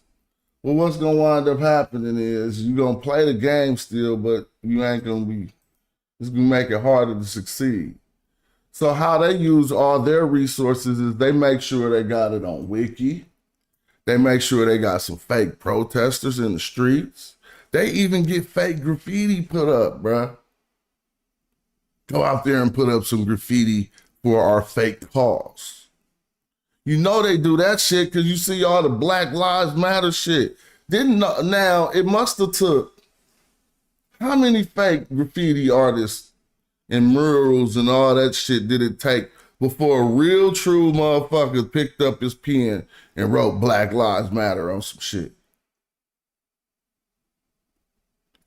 well, what's gonna wind up happening is you're gonna play the game still, but you ain't gonna be, it's gonna make it harder to succeed. So how they use all their resources is they make sure they got it on Wiki. They make sure they got some fake protesters in the streets. They even get fake graffiti put up, bruh. Go out there and put up some graffiti for our fake cause. You know they do that shit because you see all the Black Lives Matter shit. Now, it must have took, how many fake graffiti artists and murals and all that shit did it take before a real true motherfucker picked up his pen and wrote Black Lives Matter on some shit?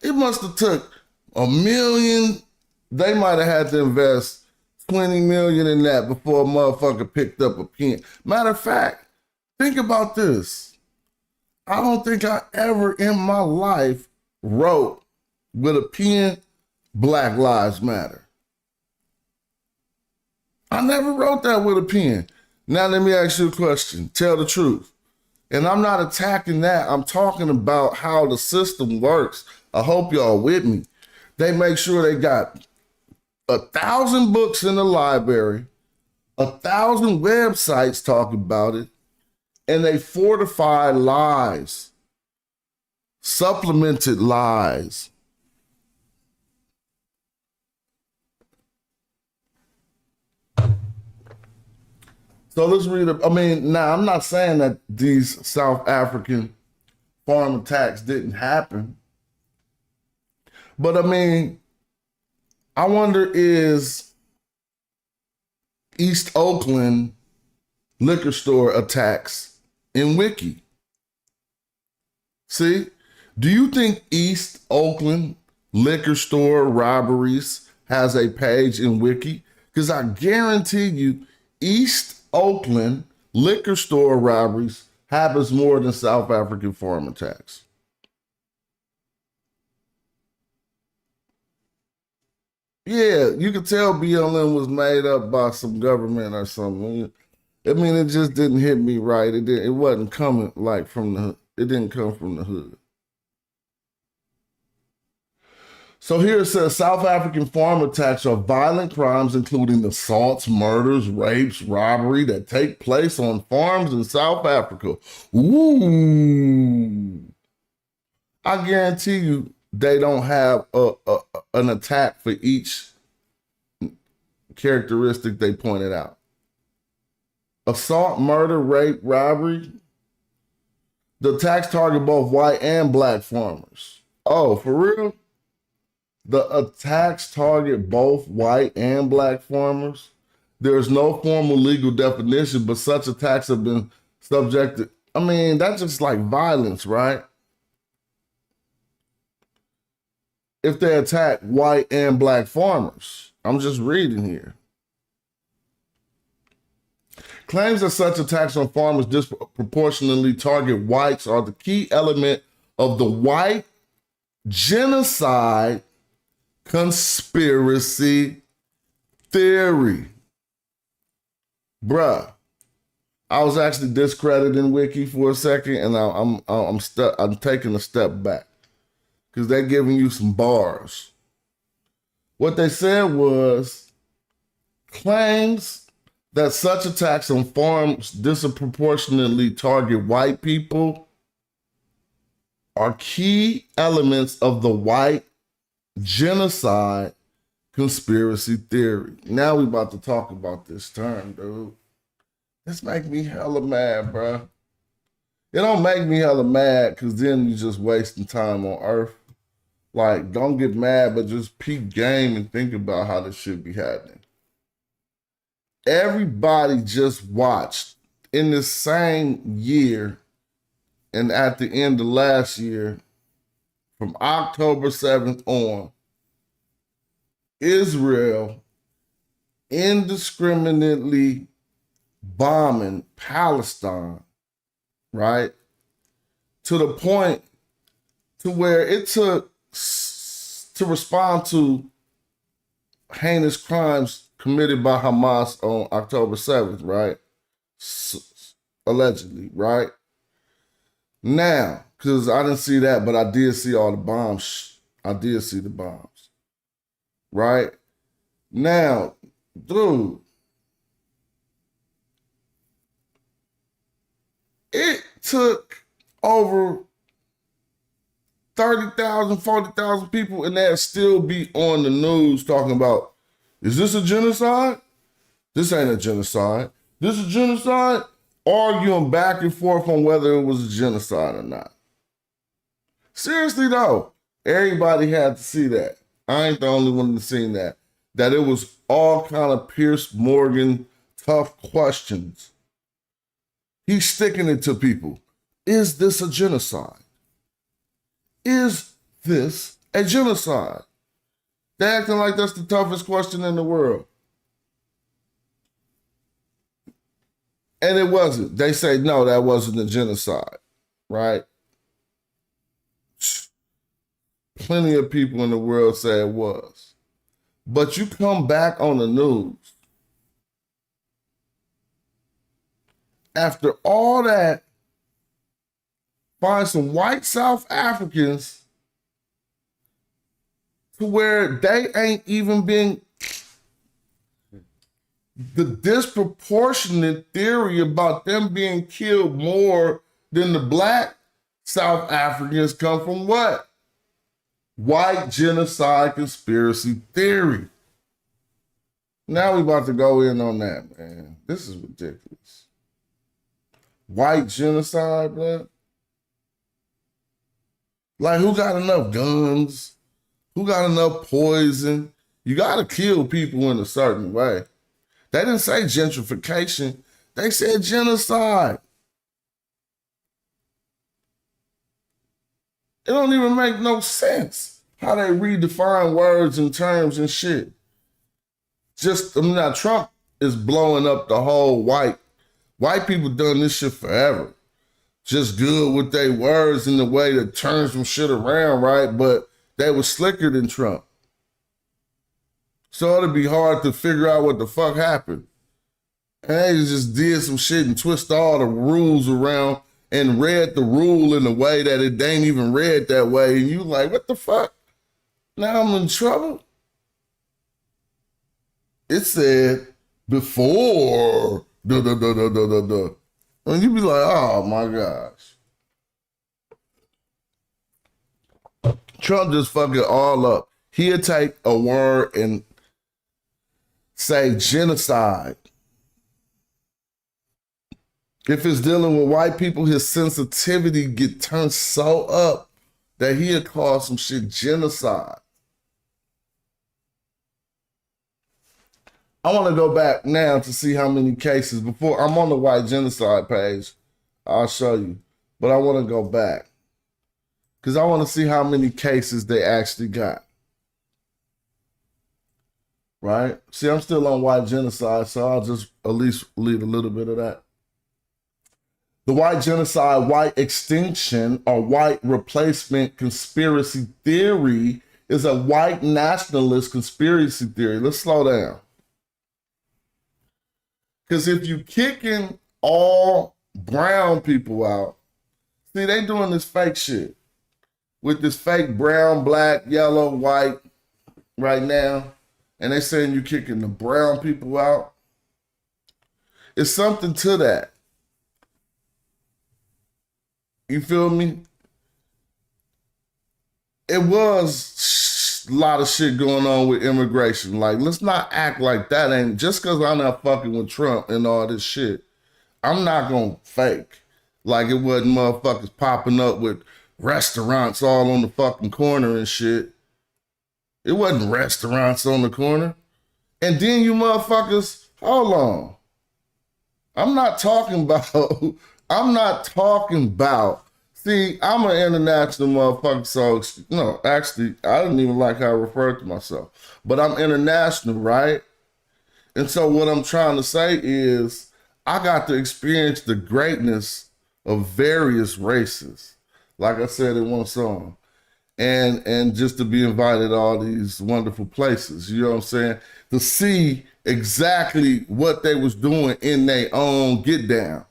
It must have took $1 million. They might have had to invest $20 million in that before a motherfucker picked up a pen. Matter of fact, think about this. I don't think I ever in my life wrote with a pen, Black Lives Matter. I never wrote that with a pen. Now let me ask you a question. Tell the truth. And I'm not attacking that. I'm talking about how the system works. I hope y'all with me. They make sure they got 1,000 books in the library, 1,000 websites talking about it, and they fortify lies, supplemented lies. So let's read it. I mean, now I'm not saying that these South African farm attacks didn't happen, but I mean, I wonder, is East Oakland liquor store attacks in Wiki? See, do you think East Oakland liquor store robberies has a page in Wiki? Because I guarantee you, East Oakland liquor store robberies happens more than South African farm attacks. Yeah, you could tell BLM was made up by some government or something. I mean, it just didn't hit me right. It wasn't coming like from the, it didn't come from the hood. So here it says South African farm attacks are violent crimes, including assaults, murders, rapes, robbery that take place on farms in South Africa. Ooh. I guarantee you they don't have an attack for each characteristic they pointed out. Assault, murder, rape, robbery. The attacks target both white and black farmers. Oh, for real? The attacks target both white and black farmers. There is no formal legal definition, but such attacks have been subjected. I mean, that's just like violence, right? If they attack white and black farmers. I'm just reading here. Claims that such attacks on farmers disproportionately target whites are the key element of the white genocide conspiracy theory. Bruh, I was actually discrediting Wiki for a second, and I'm taking a step back because they're giving you some bars. What they said was claims that such attacks on farms disproportionately target white people are key elements of the white genocide conspiracy theory. Now we about to talk about this term, dude. This make me hella mad, bro. It don't make me hella mad because then you just wasting time on Earth. Like, don't get mad, but just peep game and think about how this should be happening. Everybody just watched in the same year and at the end of last year, from October 7th on, Israel indiscriminately bombing Palestine, right? To the point to where it took to respond to heinous crimes committed by Hamas on October 7th, right? Allegedly, right? Now, because I didn't see that, but I did see all the bombs. I did see the bombs, right? Now, dude, it took over 30,000, 40,000 people, and they'll still be on the news talking about, is this a genocide? This ain't a genocide. This is genocide? Arguing back and forth on whether it was a genocide or not. Seriously though, everybody had to see that. I ain't the only one that seen that. That it was all kind of Pierce Morgan tough questions. He's sticking it to people. Is this a genocide? Is this a genocide? They're acting like that's the toughest question in the world. And it wasn't. They say, no, that wasn't a genocide, right? Plenty of people in the world say it was. But you come back on the news after all that, find some white South Africans to where they ain't even been, the disproportionate theory about them being killed more than the black South Africans come from what? White genocide conspiracy theory. Now we about to go in on that, man. This is ridiculous. White genocide, man. Like, who got enough guns? Who got enough poison? You got to kill people in a certain way. They didn't say gentrification. They said genocide. It don't even make no sense how they redefine words and terms and shit. Now Trump is blowing up the whole white people done this shit forever. Just good with their words and the way to turn some shit around, right? But they were slicker than Trump. So it'd be hard to figure out what the fuck happened. And they just did some shit and twist all the rules around and read the rule in a way that it ain't even read that way. And you like, what the fuck? Now I'm in trouble. It said before and you be like, oh my gosh. Trump just fuck it all up. He'll take a word and say genocide. If it's dealing with white people, his sensitivity get turned so up that he'll call some shit genocide. I want to go back now to see how many cases before. I'm on the white genocide page. I'll show you. But I want to go back because I want to see how many cases they actually got. Right? See, I'm still on white genocide, so I'll just at least leave a little bit of that. The white genocide, white extinction, or white replacement conspiracy theory is a white nationalist conspiracy theory. Let's slow down. Because if you kicking all brown people out, see, they doing this fake shit with this fake brown, black, yellow, white right now, and they saying you kicking the brown people out. It's something to that. You feel me? It was a lot of shit going on with immigration. Like, let's not act like that ain't, just because I'm not fucking with Trump and all this shit, I'm not gonna fake like it wasn't motherfuckers popping up with restaurants all on the fucking corner and shit. It wasn't restaurants on the corner. And then you motherfuckers, hold on. I'm not talking about See, I'm an international motherfucker, so no, actually, I didn't even like how I referred to myself. But I'm international, right? And so what I'm trying to say is I got to experience the greatness of various races, like I said in one song. And just to be invited to all these wonderful places, you know what I'm saying? To see exactly what they was doing in their own get down.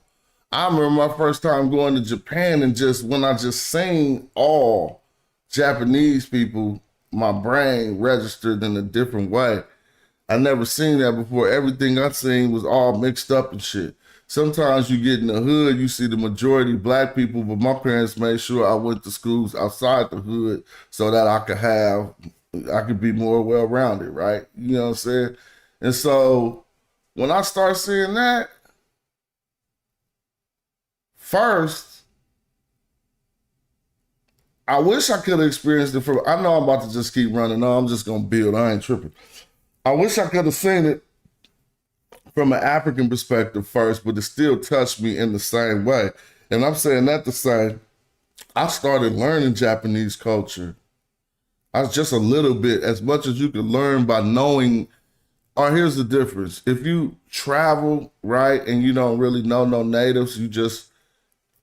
I remember my first time going to Japan, and just when I just seen all Japanese people, my brain registered in a different way. I never seen that before. Everything I seen was all mixed up and shit. Sometimes you get in the hood, you see the majority black people, but my parents made sure I went to schools outside the hood so that I could be more well-rounded, right? You know what I'm saying? And so when I start seeing that, first, I wish I could have experienced it from, I know I'm about to just keep running. No, I'm just going to build. I ain't tripping. I wish I could have seen it from an African perspective first, but it still touched me in the same way. And I'm saying that to say, I started learning Japanese culture. I was just a little bit, as much as you could learn by knowing. Or here's the difference. If you travel, right, and you don't really know no natives, you just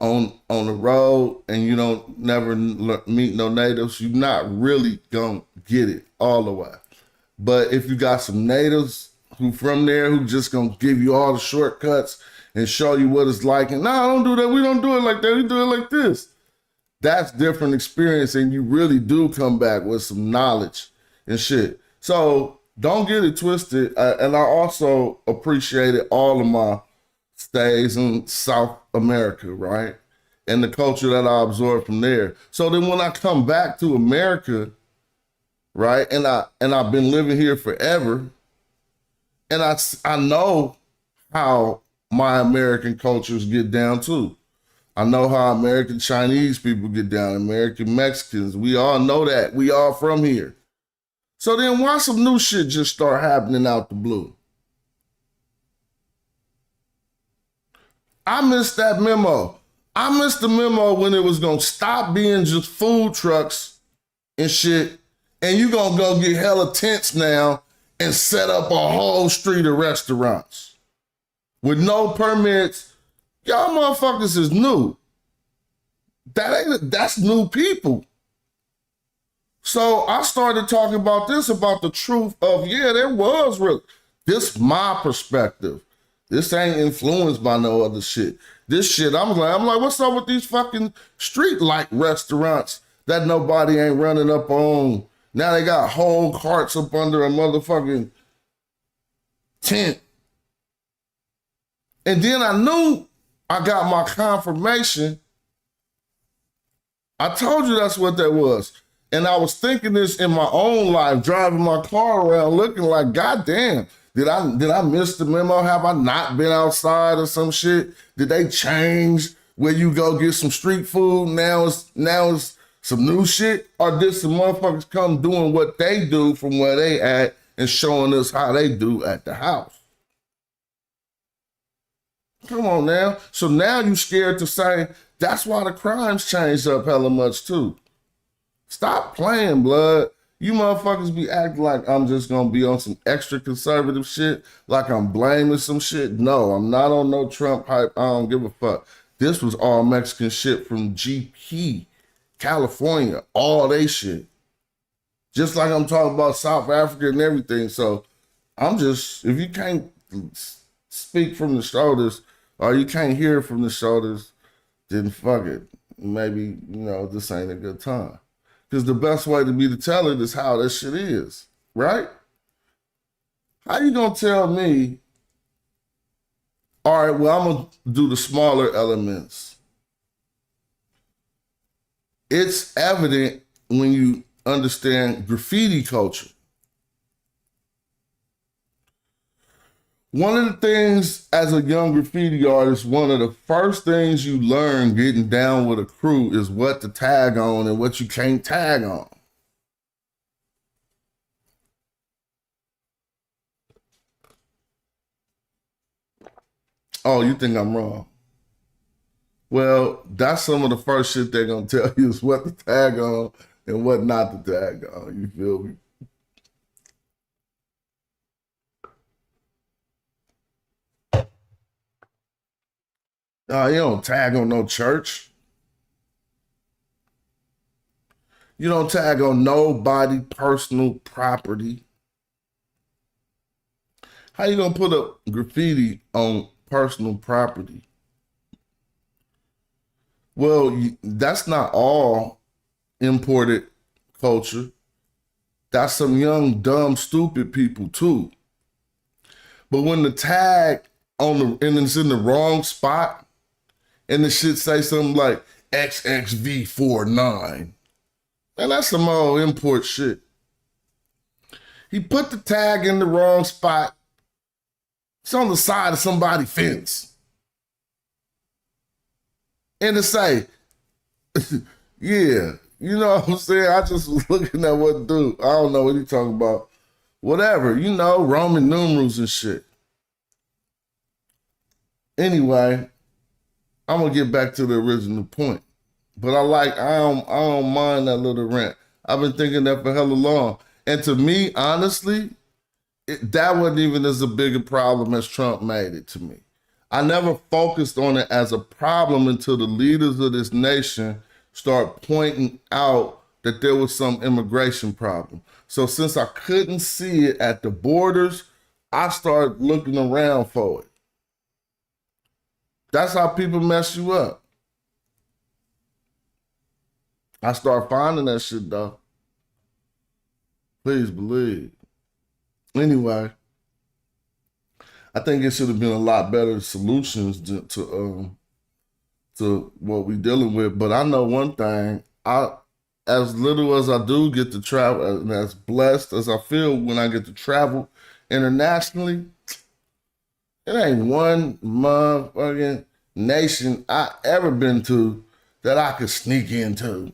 on the road and you don't never meet no natives, you're not really gonna get it all the way. But if you got some natives who from there who just gonna give you all the shortcuts and show you what it's like, and no, don't do that. We don't do it like that. We do it like this. That's different experience, and you really do come back with some knowledge and shit. So don't get it twisted. And I also appreciated all of my stays in South America, right? And the culture that I absorbed from there. So then when I come back to America, right, and I've been living here forever, and I know how my American cultures get down too. I know how American Chinese people get down, American Mexicans. We all know that. We all from here. So then why some new shit just start happening out the blue? I missed that memo. I missed the memo when it was gonna stop being just food trucks and shit, and you gonna go get hella tents now and set up a whole street of restaurants with no permits. Y'all motherfuckers is new. That's new people. So I started talking about this, about the truth of, yeah, there was real. This my perspective. This ain't influenced by no other shit. This shit, I'm like, what's up with these fucking street light restaurants that nobody ain't running up on? Now they got whole carts up under a motherfucking tent. And then I knew I got my confirmation. I told you that's what that was. And I was thinking this in my own life, driving my car around looking like, goddamn, did I miss the memo? Have I not been outside or some shit? Did they change where you go get some street food? Now it's some new shit? Or did some motherfuckers come doing what they do from where they at and showing us how they do at the house? Come on now. So now you scared to say, that's why the crimes changed up hella much too. Stop playing, blood. You motherfuckers be acting like I'm just gonna be on some extra conservative shit, like I'm blaming some shit. No, I'm not on no Trump hype. I don't give a fuck. This was all Mexican shit from GP, California, all they shit. Just like I'm talking about South Africa and everything. So I'm just, if you can't speak from the shoulders or you can't hear from the shoulders, then fuck it. Maybe, this ain't a good time. Because the best way to be to tell it is how that shit is, right? How you gonna tell me, all right, well, I'm gonna do the smaller elements. It's evident when you understand graffiti culture. One of the things as a young graffiti artist, one of the first things you learn getting down with a crew is what to tag on and what you can't tag on. Oh, you think I'm wrong? Well, that's some of the first shit they're gonna tell you is what to tag on and what not to tag on. You feel me? You don't tag on no church. You don't tag on nobody personal property. How you gonna put up graffiti on personal property? Well, that's not all imported culture. That's some young, dumb, stupid people too. But when the tag and it's in the wrong spot, and the shit say something like XXV49, and that's some old import shit. He put the tag in the wrong spot. It's on the side of somebody's fence. And to say, yeah, you know what I'm saying? I just was looking at what dude, I don't know what he talking about. Whatever, you know, Roman numerals and shit. Anyway, I'm gonna get back to the original point. But I don't mind that little rant. I've been thinking that for hella long. And to me, honestly, that wasn't even as a big a problem as Trump made it to me. I never focused on it as a problem until the leaders of this nation start pointing out that there was some immigration problem. So since I couldn't see it at the borders, I started looking around for it. That's how people mess you up. I start finding that shit though. Please believe. Anyway, I think it should have been a lot better solutions to what we dealing with. But I know one thing, as little as I do get to travel, and as blessed as I feel when I get to travel internationally, it ain't one motherfucking nation I ever been to that I could sneak into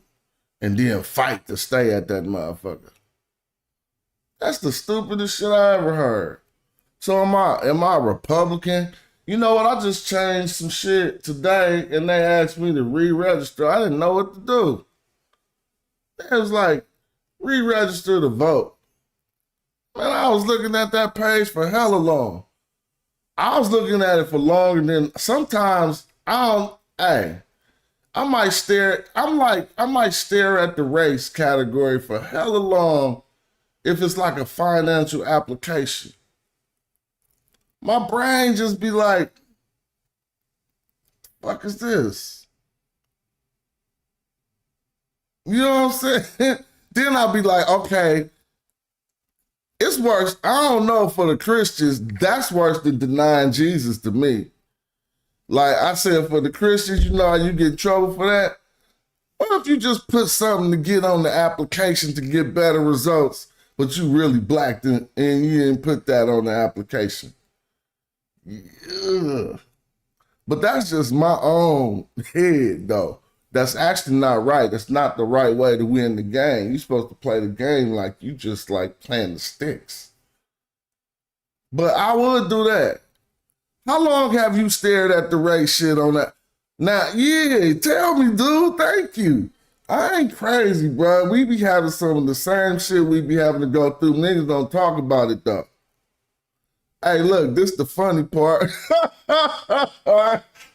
and then fight to stay at that motherfucker. That's the stupidest shit I ever heard. So am I a Republican? You know what? I just changed some shit today and they asked me to re-register. I didn't know what to do. It was like, re-register to vote. Man, I was looking at that page for hella long. I was looking at it for longer than sometimes I might stare at the race category for hella long if it's like a financial application. My brain just be like, fuck is this? You know what I'm saying? Then I'll be like, okay, it's worse. I don't know, for the Christians, that's worse than denying Jesus to me. Like I said, for the Christians, you know how you get in trouble for that? What if you just put something to get on the application to get better results, but you really blacked and you didn't put that on the application? Yeah. But that's just my own head, though. That's actually not right. That's not the right way to win the game. You're supposed to play the game like you just like playing the sticks. But I would do that. How long have you stared at the race shit on that? Now, yeah, tell me, dude. Thank you. I ain't crazy, bro. We be having some of the same shit we be having to go through. Niggas don't talk about it, though. Hey, look, this the funny part. I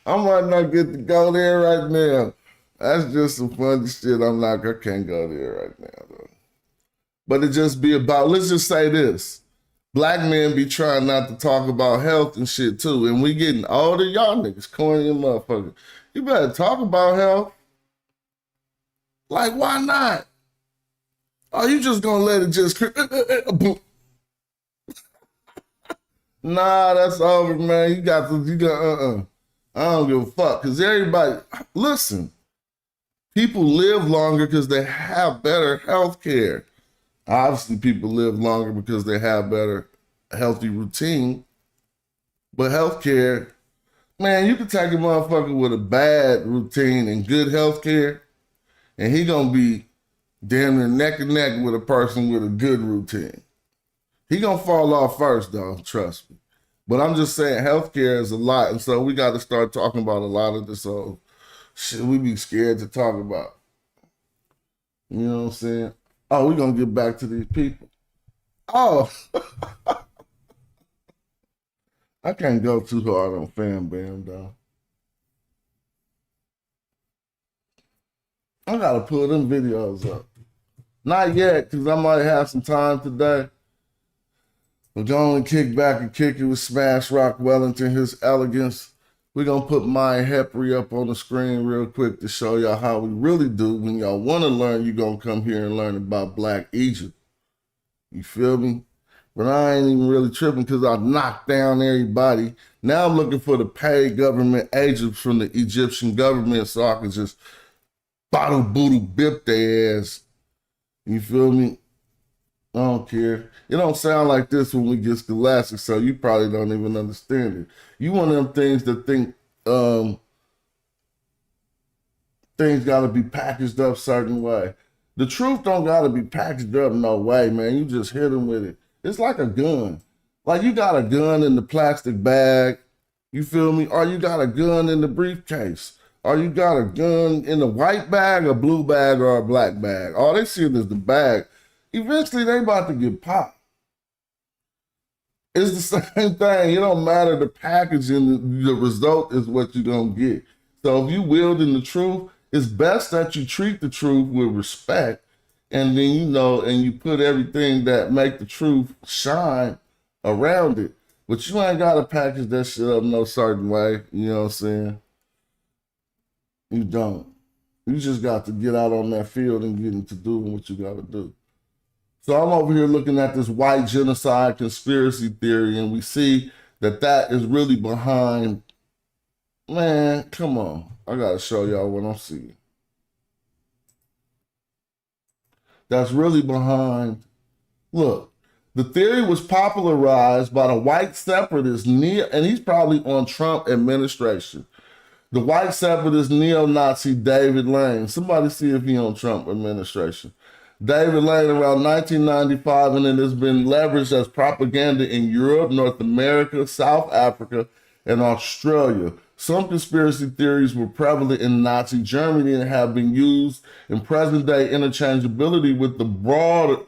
might not get to go there right now. That's just some funny shit. I can't go there right now, though. But it just be about, let's just say this. Black men be trying not to talk about health and shit too. And we getting older, y'all niggas corny and motherfuckers. You better talk about health. Like, why not? Are you just gonna let it just Nah, that's over, man. You got I don't give a fuck. Cause everybody, listen, people live longer because they have better health care. Obviously, people live longer because they have better healthy routine. But healthcare, man, you can take a motherfucker with a bad routine and good healthcare, and he gonna be damn near neck and neck with a person with a good routine. He gonna fall off first, though, trust me. But I'm just saying healthcare is a lot, and so we got to start talking about a lot of this shit we be scared to talk about. You know what I'm saying? Oh, we're gonna get back to these people. Oh, I can't go too hard on Fam Bam though. I gotta pull them videos up. Not yet, because I might have some time today. We're going to kick back and kick it with Smash Rock Wellington, his elegance. We're going to put Maya Hepri up on the screen real quick to show y'all how we really do. When y'all want to learn, you're going to come here and learn about Black Egypt. You feel me? But I ain't even really tripping because I knocked down everybody. Now I'm looking for the paid government agents from the Egyptian government so I can just bottle boodle bip their ass. You feel me? I don't care. It don't sound like this when we get scholastic, so you probably don't even understand it. You one of them things that think things gotta be packaged up certain way. The truth don't gotta be packaged up no way, man. You just hit them with it. It's like a gun. Like you got a gun in the plastic bag, you feel me? Or you got a gun in the briefcase. Or you got a gun in a white bag, a blue bag, or a black bag. All they see is the bag. Eventually, they about to get popped. It's the same thing. It don't matter the packaging. The result is what you're going to get. So if you wielding the truth, it's best that you treat the truth with respect. And then, you know, and you put everything that make the truth shine around it. But you ain't got to package that shit up no certain way. You know what I'm saying? You don't. You just got to get out on that field and get into doing what you got to do. So I'm over here looking at this white genocide conspiracy theory, and we see that that is really behind, man, come on. I got to show y'all what I'm seeing. That's really behind, look, the theory was popularized by the white separatist, and he's probably on Trump administration. The white separatist neo-Nazi David Lane. Somebody see if he on Trump administration. David Lane around 1995, and it has been leveraged as propaganda in Europe, North America, South Africa, and Australia. Some conspiracy theories were prevalent in Nazi Germany and have been used in present-day interchangeability with the broader,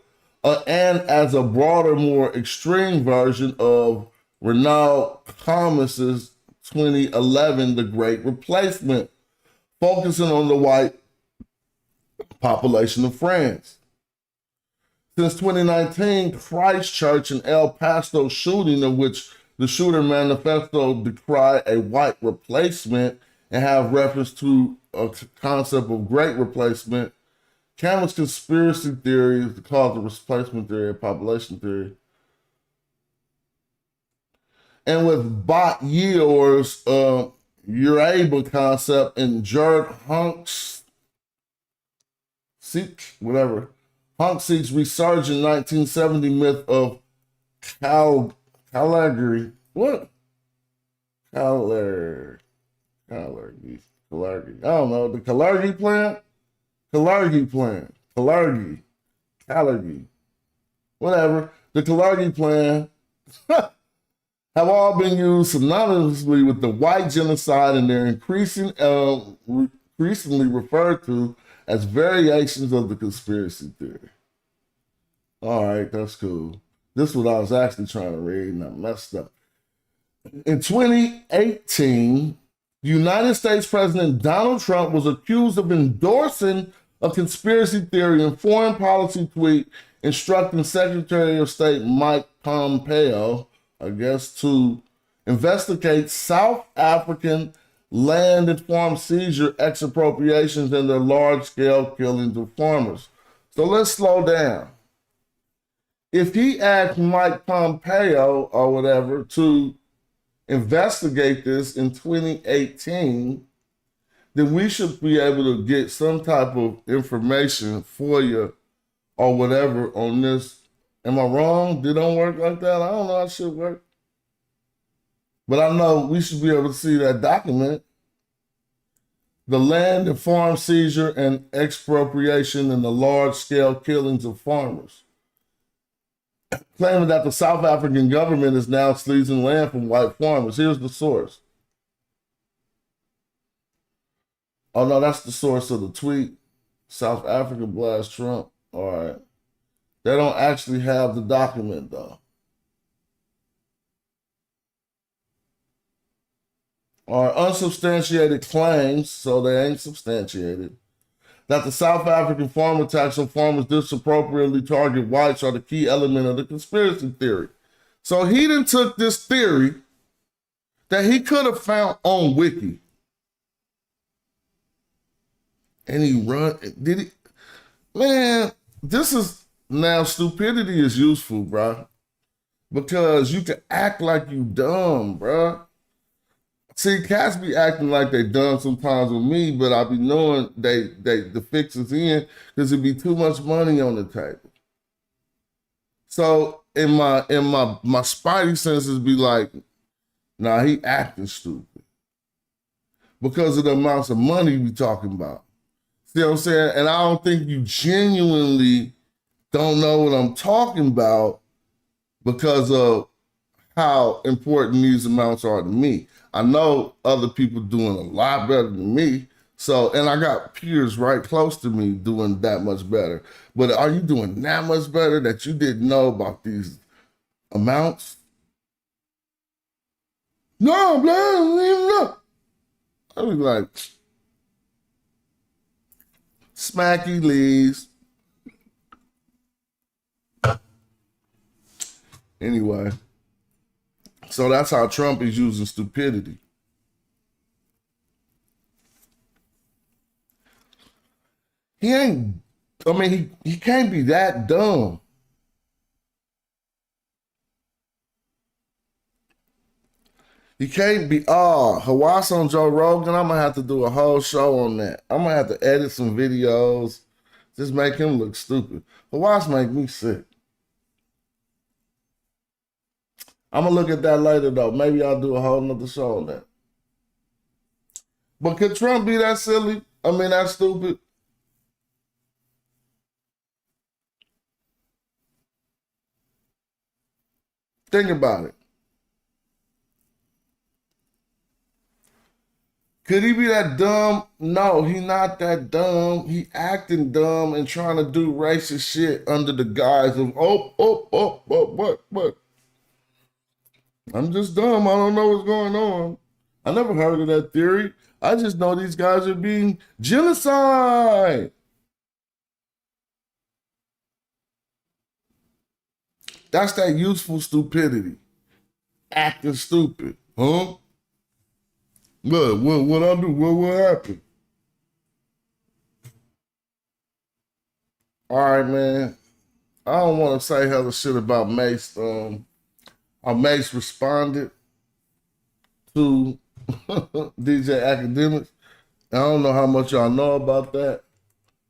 and as a broader, more extreme version of Renaud Comas's 2011, The Great Replacement, focusing on the white population of France. Since 2019, Christchurch and El Paso shooting, in which the shooter manifesto decried a white replacement and have reference to a concept of great replacement, Cameron's conspiracy theory is called the replacement theory or population theory. And with Bot Yeor's Uraba concept and Jared Hunk's whatever. Hunk's resurgent 1970 myth of Caligari. What? Caligari. I don't know. The Caligari plan? Caligari. Whatever. The Caligari plan have all been used synonymously with the white genocide, and they're increasingly referred to as variations of the conspiracy theory. All right, that's cool. This is what I was actually trying to read, and I messed up. In 2018, United States President Donald Trump was accused of endorsing a conspiracy theory and foreign policy tweet instructing Secretary of State Mike Pompeo, I guess, to investigate South African land and farm seizure expropriations and their large-scale killings of farmers. So let's slow down. If he asked Mike Pompeo or whatever to investigate this in 2018, then we should be able to get some type of information for you or whatever on this. Am I wrong? Did it don't work like that? I don't know how it should work. But I know we should be able to see that document. The land and farm seizure and expropriation and the large-scale killings of farmers. Claiming that the South African government is now seizing land from white farmers. Here's the source. Oh no, that's the source of the tweet. South Africa blast Trump. All right. They don't actually have the document though. Are unsubstantiated claims, so they ain't substantiated, that the South African farm attacks on farmers disappropriately target whites are the key element of the conspiracy theory. So he then took this theory that he could have found on Wiki, and he did he? Man, this is, now stupidity is useful, bro, because you can act like you dumb, bro. See, cats be acting like they dumb sometimes with me, but I be knowing the fix is in because it be too much money on the table. So in my spidey senses be like, nah, he acting stupid because of the amounts of money we talking about. See what I'm saying? And I don't think you genuinely don't know what I'm talking about because of how important these amounts are to me. I know other people doing a lot better than me. So, and I got peers right close to me doing that much better. But are you doing that much better that you didn't know about these amounts? No, bro, I don't even know. I was like, smacky leaves. Anyway, so that's how Trump is using stupidity. He can't be that dumb. He can't be, Hawass on Joe Rogan, I'm gonna have to do a whole show on that. I'm gonna have to edit some videos, just make him look stupid. Hawass make me sick. I'm gonna look at that later though. Maybe I'll do a whole nother show on that. But could Trump be that silly? That stupid? Think about it. Could he be that dumb? No, he not that dumb. He acting dumb and trying to do racist shit under the guise of, what? I'm just dumb. I don't know what's going on. I never heard of that theory. I just know these guys are being genocide. That's that useful stupidity. Acting stupid. Huh? What I do? What happened? All right, man. I don't want to say hella shit about Mase. Mase responded to DJ Academics. I don't know how much y'all know about that,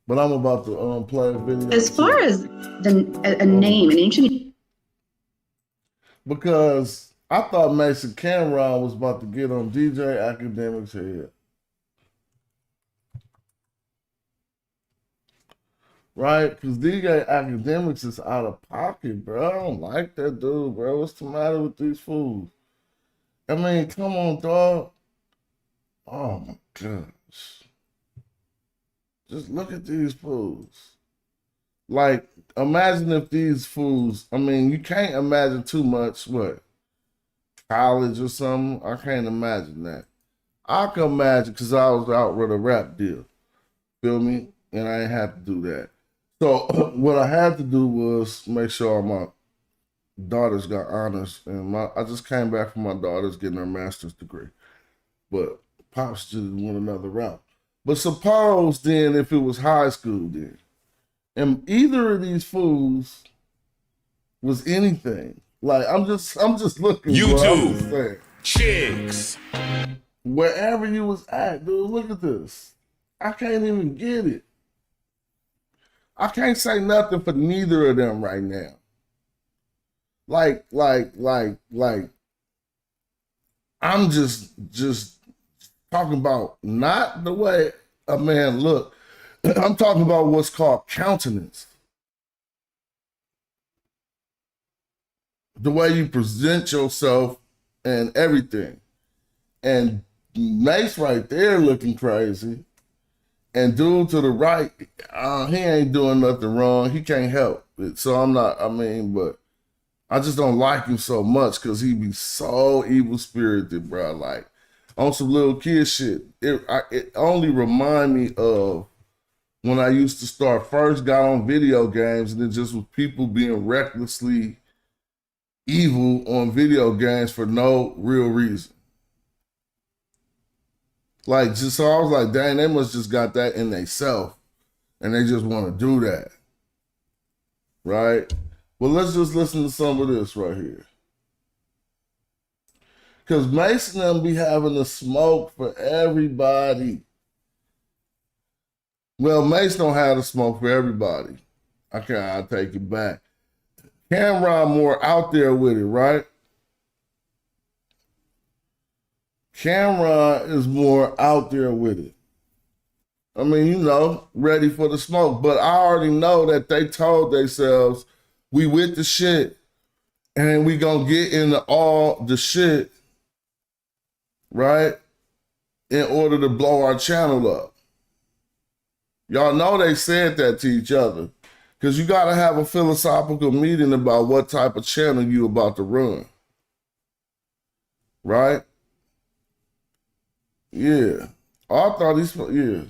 but I'm about to play a video. As far as a name, an ancient, because I thought Mason Cameron was about to get on DJ Academics' head. Right? Because DJ Academics is out of pocket, bro. I don't like that dude, bro. What's the matter with these fools? Come on, dog. Oh, my gosh. Just look at these fools. Like, imagine if these fools, you can't imagine too much, college or something? I can't imagine that. I can imagine because I was out with a rap deal. Feel me? And I ain't have to do that. So what I had to do was make sure my daughters got honors. And I just came back from my daughters getting her master's degree. But Pops just went another route. But suppose then if it was high school then, and either of these fools was anything. Like I'm just looking. YouTube chicks. Wherever you was at, dude, look at this. I can't even get it. I can't say nothing for neither of them right now. Like I'm just talking about not the way a man look. I'm talking about what's called countenance. The way you present yourself and everything. And Mase right there looking crazy. And dude to the right, he ain't doing nothing wrong. He can't help it. So I'm not, but I just don't like him so much because he be so evil-spirited, bro. Like, on some little kid shit. It only remind me of when I used to first got on video games, and it just was people being recklessly evil on video games for no real reason. Like, just so I was like, dang, they must just got that in themselves, and they just want to do that, right? Well, let's just listen to some of this right here. Because Mase and them be having the smoke for everybody. Well, Mase don't have the smoke for everybody. Okay, I'll take it back. Cameron more out there with it, right? Cameron is more out there with it. I mean, you know, ready for the smoke. But I already know that they told themselves, we with the shit, and we gonna get into all the shit, right? In order to blow our channel up. Y'all know they said that to each other. Because you got to have a philosophical meeting about what type of channel you about to run. Right? Yeah. I thought yeah.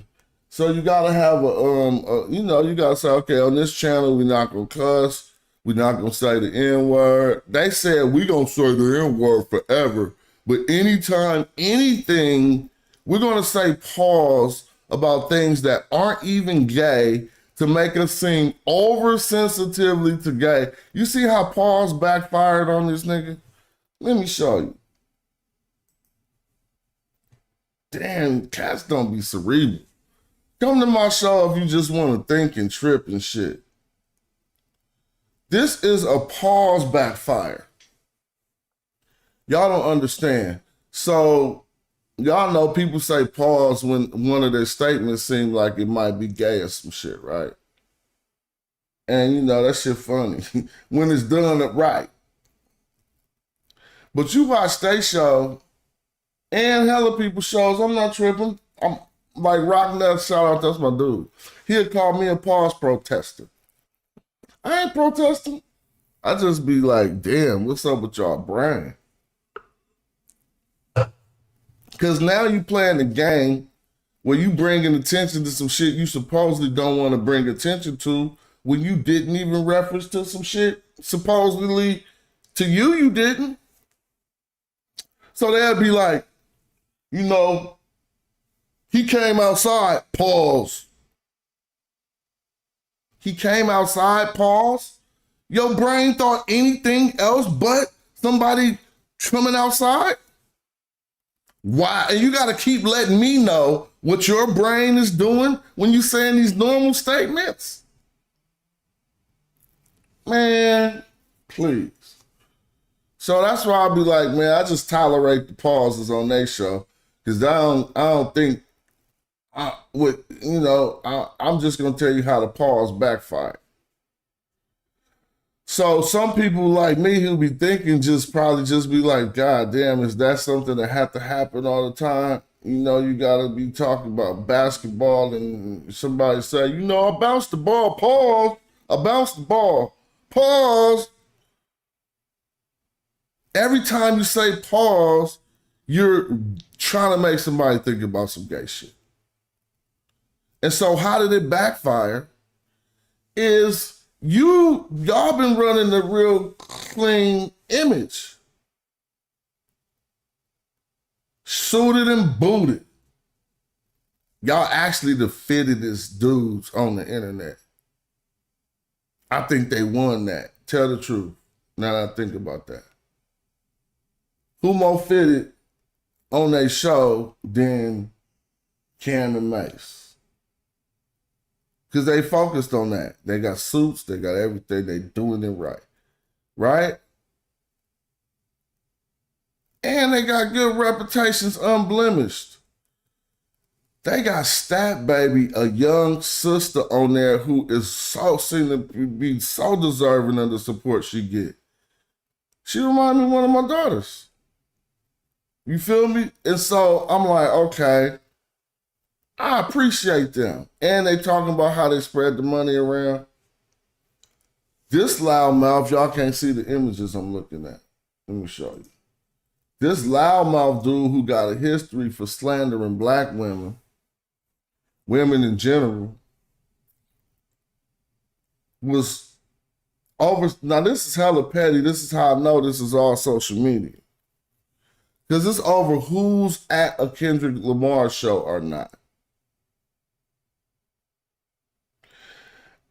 So you got to have you got to say, okay, on this channel, we're not going to cuss. We're not going to say the N-word. They said we going to say the N-word forever. But anytime, anything, we're going to say pause about things that aren't even gay to make us seem oversensitively to gay. You see how pause backfired on this nigga? Let me show you. Damn, cats don't be cerebral. Come to my show if you just want to think and trip and shit. This is a pause backfire. Y'all don't understand. So, y'all know people say pause when one of their statements seems like it might be gay or some shit, right? And you know, that shit funny when it's done right. But you watch their show and hella people's shows, I'm not tripping. I'm like Rock Nut, shout out, that's my dude. He'll call me a pause protester. I ain't protesting. I just be like, damn, what's up with y'all brain? Because now you playing the game where you bringing attention to some shit you supposedly don't want to bring attention to when you didn't even reference to some shit supposedly to you didn't. So they'd be like, you know, he came outside, pause. He came outside, pause. Your brain thought anything else but somebody coming outside? Why? And you got to keep letting me know what your brain is doing when you saying these normal statements. Man, please. So that's why I'll be like, man, I just tolerate the pauses on their show because I don't think I'm just gonna tell you how the pause backfired. So some people like me who be thinking probably be like, God damn, is that something that have to happen all the time? You know, you gotta be talking about basketball and somebody say, you know, I bounced the ball, pause. I bounced the ball, pause. Every time you say pause, you're trying to make somebody think about some gay shit. And so how did it backfire? Is y'all been running a real clean image. Suited and booted. Y'all actually the fittedest dudes on the internet. I think they won that. Tell the truth. Now that I think about that. Who more fitted on their show than Cam and Mase? Because they focused on that. They got suits, they got everything, they doing it right. Right? And they got good reputations unblemished. They got Stat Baby, a young sister on there who is seem to be so deserving of the support she get. She reminds me of one of my daughters. You feel me? And so I'm like, okay, I appreciate them. And they talking about how they spread the money around. This loudmouth, y'all can't see the images I'm looking at. Let me show you. This loudmouth dude who got a history for slandering black women, women in general, was over. Now, this is hella petty. This is how I know this is all social media. Because it's over who's at a Kendrick Lamar show or not.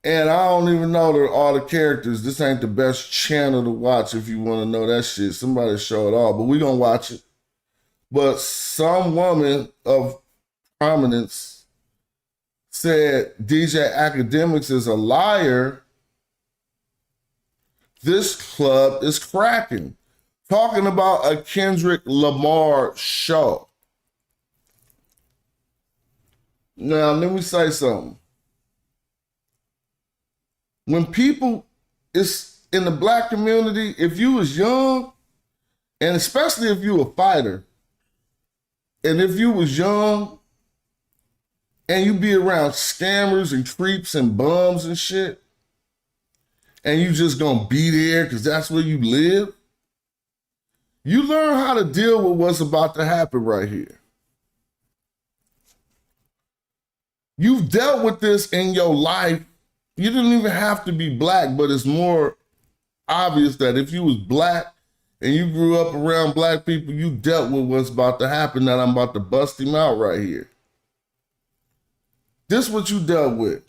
And I don't even know all the characters. This ain't the best channel to watch if you want to know that shit. Somebody show it all, but we gonna watch it. But some woman of prominence said DJ Academics is a liar. This club is cracking. Talking about a Kendrick Lamar show. Now, let me say something. When people, it's in the black community, if you was young, and especially if you a fighter, and if you was young, and you be around scammers and creeps and bums and shit, and you just gonna be there because that's where you live, you learn how to deal with what's about to happen right here. You've dealt with this in your life. You didn't even have to be black, but it's more obvious that if you was black and you grew up around black people, you dealt with what's about to happen, that I'm about to bust him out right here. This is what you dealt with.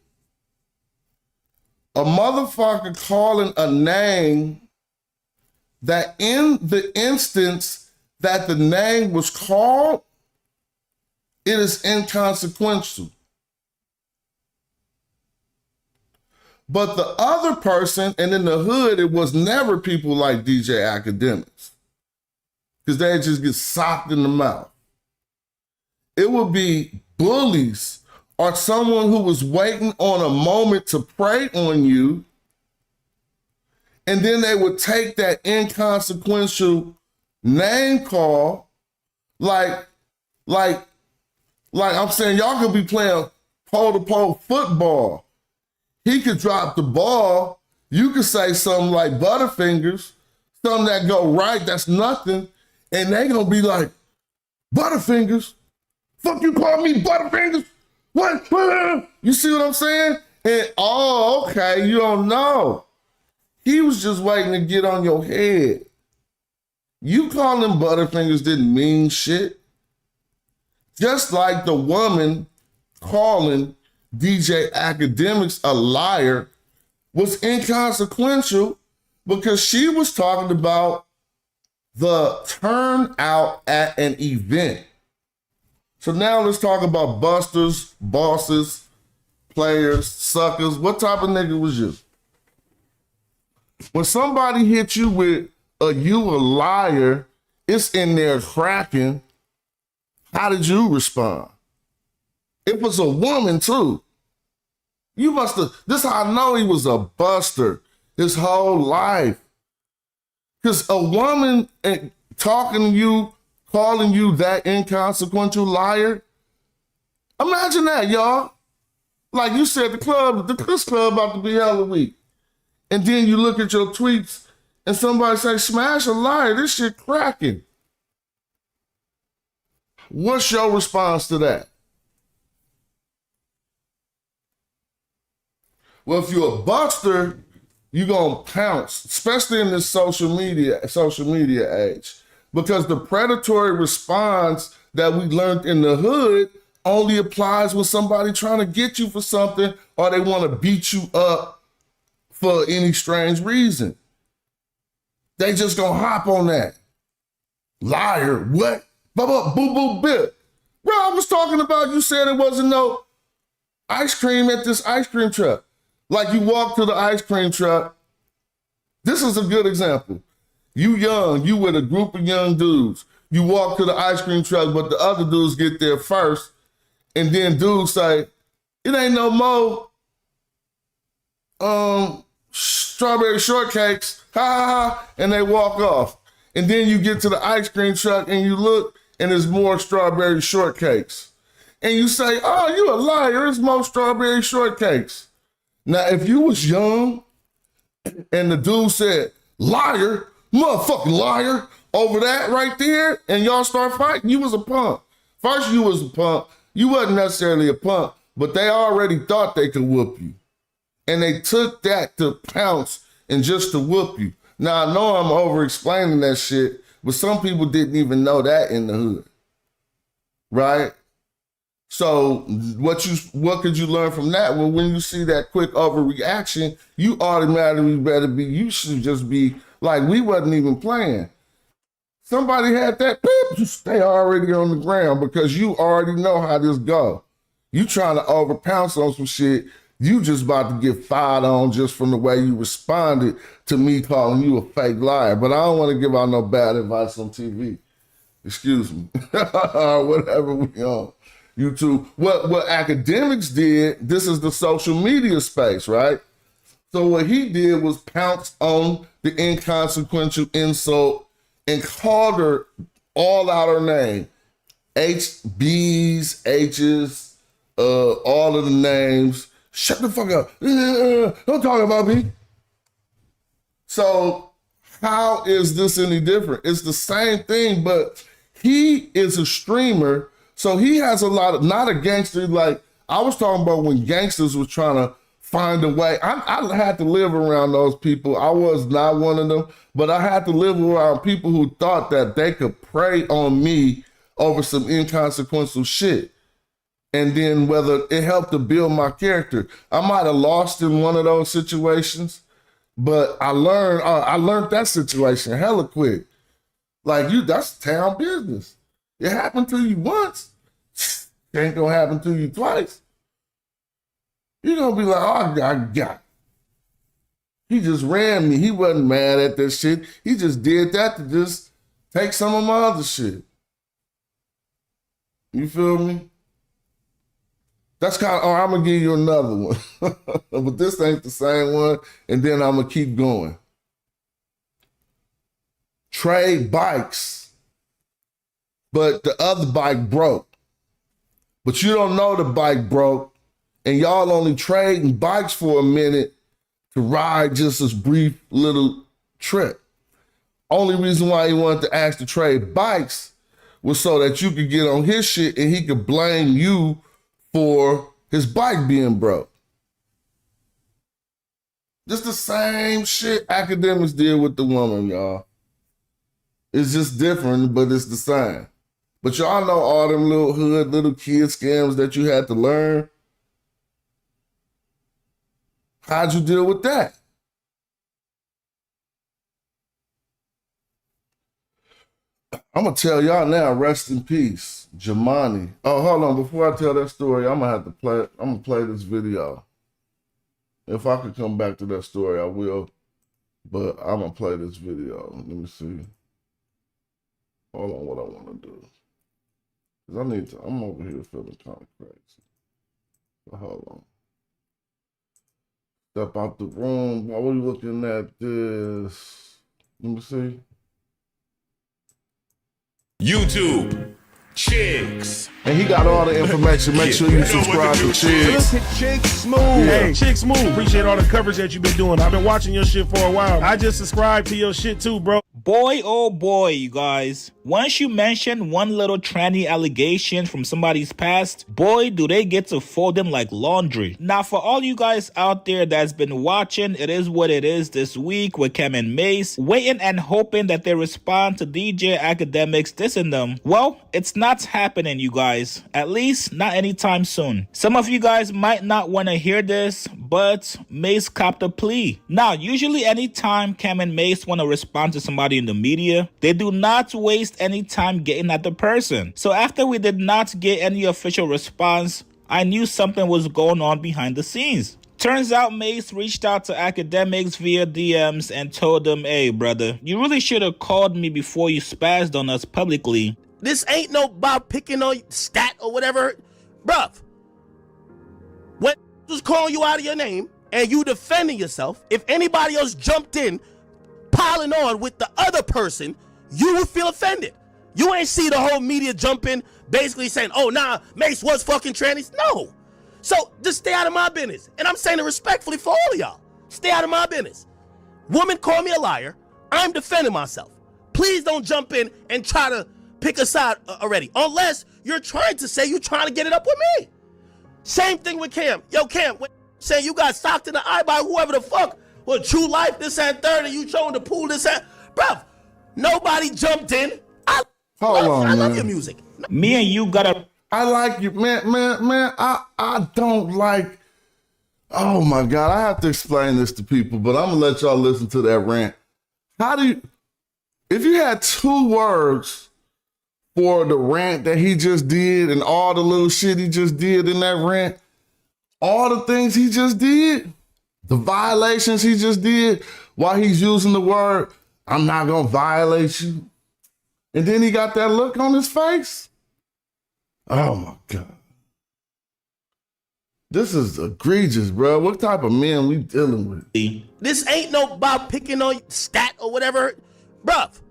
A motherfucker calling a name that in the instance that the name was called, it is inconsequential. But the other person, and in the hood, it was never people like DJ Academics, because they just get socked in the mouth. It would be bullies or someone who was waiting on a moment to prey on you, and then they would take that inconsequential name call, like I'm saying, y'all could be playing pole-to-pole football. He could drop the ball. You could say something like Butterfingers, something that go right, that's nothing. And they gonna be like, Butterfingers? Fuck you call me Butterfingers? What? You see what I'm saying? And, oh, okay, you don't know. He was just waiting to get on your head. You calling them Butterfingers didn't mean shit. Just like the woman calling DJ Academics a liar was inconsequential because she was talking about the turnout at an event. So now let's talk about busters, bosses, players, suckers. What type of nigga was you? When somebody hit you with you a liar, it's in there cracking. How did you respond? It was a woman too. You must have, this is how I know he was a buster his whole life. Because a woman talking to you, calling you that inconsequential liar, imagine that, y'all. Like you said, this club about to be hella weak. And then you look at your tweets and somebody say, smash a liar, this shit cracking. What's your response to that? Well, if you're a buster, you're gonna pounce, especially in this social media age, because the predatory response that we learned in the hood only applies when somebody trying to get you for something or they want to beat you up for any strange reason. They just gonna hop on that. Liar, what? Boo, boo, bip. Bro, I was talking about, you said it wasn't no ice cream at this ice cream truck. Like you walk to the ice cream truck. This is a good example. You young, you with a group of young dudes. You walk to the ice cream truck, but the other dudes get there first. And then dudes say, it ain't no more strawberry shortcakes, ha ha ha, and they walk off. And then you get to the ice cream truck and you look and there's more strawberry shortcakes. and you say, oh, you a liar, it's more strawberry shortcakes. Now, if you was young and the dude said, liar, motherfucking liar, over that right there, and y'all start fighting, you was a punk. First, you was a punk. You wasn't necessarily a punk, but they already thought they could whoop you. And they took that to pounce and just to whoop you. Now, I know I'm over-explaining that shit, but some people didn't even know that in the hood, right? So what could you learn from that? Well, when you see that quick overreaction, you automatically you should just be like, we wasn't even playing. Somebody had that, boop, stay already on the ground because you already know how this go. You trying to overpounce on some shit, you just about to get fired on just from the way you responded to me calling you a fake liar. But I don't want to give out no bad advice on TV. Excuse me. Whatever we on YouTube. What academics did, this is the social media space, right? So what he did was pounce on the inconsequential insult and called her all out her name. B's, H's, all of the names. Shut the fuck up. Don't talk about me. So how is this any different? It's the same thing, but he is a streamer, so he has a lot of, not a gangster, like I was talking about when gangsters was trying to find a way. I had to live around those people. I was not one of them, but I had to live around people who thought that they could prey on me over some inconsequential shit. And then whether it helped to build my character. I might have lost in one of those situations, but I learned that situation hella quick. Like that's town business. It happened to you once. It ain't gonna happen to you twice. You're gonna be like, oh, I got it. He just ran me. He wasn't mad at that shit. He just did that to just take some of my other shit. You feel me? That's kind of, I'm gonna give you another one. But this ain't the same one, and then I'm gonna keep going. Trade bikes, but the other bike broke. But you don't know the bike broke, and y'all only trading bikes for a minute to ride just this brief little trip. Only reason why he wanted to ask to trade bikes was so that you could get on his shit and he could blame you for his bike being broke. Just the same shit academics did with the woman, y'all. It's just different, but it's the same. But y'all know all them little hood, little kid scams that you had to learn. How'd you deal with that? I'm gonna tell y'all now, rest in peace, Jamani. Oh, hold on, before I tell that story, I'm gonna play this video. If I could come back to that story, I will, but I'm gonna play this video. Let me see. Hold on, what I wanna do. Cause I'm over here feeling kind of crazy. So hold on. Step out the room. While we looking at this, let me see. YouTube, Chicks. And he got all the information. Make sure you subscribe to Chicks. Chicks Smooth. Hey, Chicks Smooth. Appreciate all the coverage that you've been doing. I've been watching your shit for a while. I just subscribed to your shit too, bro. Boy, oh boy, you guys. Once you mention one little tranny allegation from somebody's past, boy, do they get to fold them like laundry. Now, for all you guys out there that's been watching, it is what it is this week with Cam and Mase, waiting and hoping that they respond to DJ Academics dissing them. Well, it's not happening, you guys. At least not anytime soon. Some of you guys might not want to hear this, but Mase copped a plea. Now, usually anytime Cam and Mase want to respond to somebody in the media, they do not waste any time getting at the person. So after we did not get any official response, I knew something was going on behind the scenes. Turns out Mase reached out to Academics via DMs and told them, hey brother, you really should have called me before you spazzed on us publicly. This ain't no about picking on stat or whatever. Bruv, when was calling you out of your name and you defending yourself, if anybody else jumped in piling on with the other person, you would feel offended. You ain't see the whole media jump in basically saying, oh, nah, Mase was fucking trannies. No. So just stay out of my business. And I'm saying it respectfully for all of y'all. Stay out of my business. Woman called me a liar. I'm defending myself. Please don't jump in and try to pick a side already. Unless you're trying to say you're trying to get it up with me. Same thing with Cam. Yo, Cam, saying you got socked in the eye by whoever the fuck. Well, True Life, this and third, and you showing the pool, this and... Bruv, nobody jumped in. I love your music. Me and you gotta... I like you, man. I don't like... Oh, my God. I have to explain this to people, but I'm going to let y'all listen to that rant. How do you... If you had 2 words for the rant that he just did and all the little shit he just did in that rant, all the things he just did, the violations he just did, while he's using the word, I'm not going to violate you. And then he got that look on his face. Oh, my God. This is egregious, bro. What type of men we dealing with? This ain't no about picking on stat or whatever. Bruv,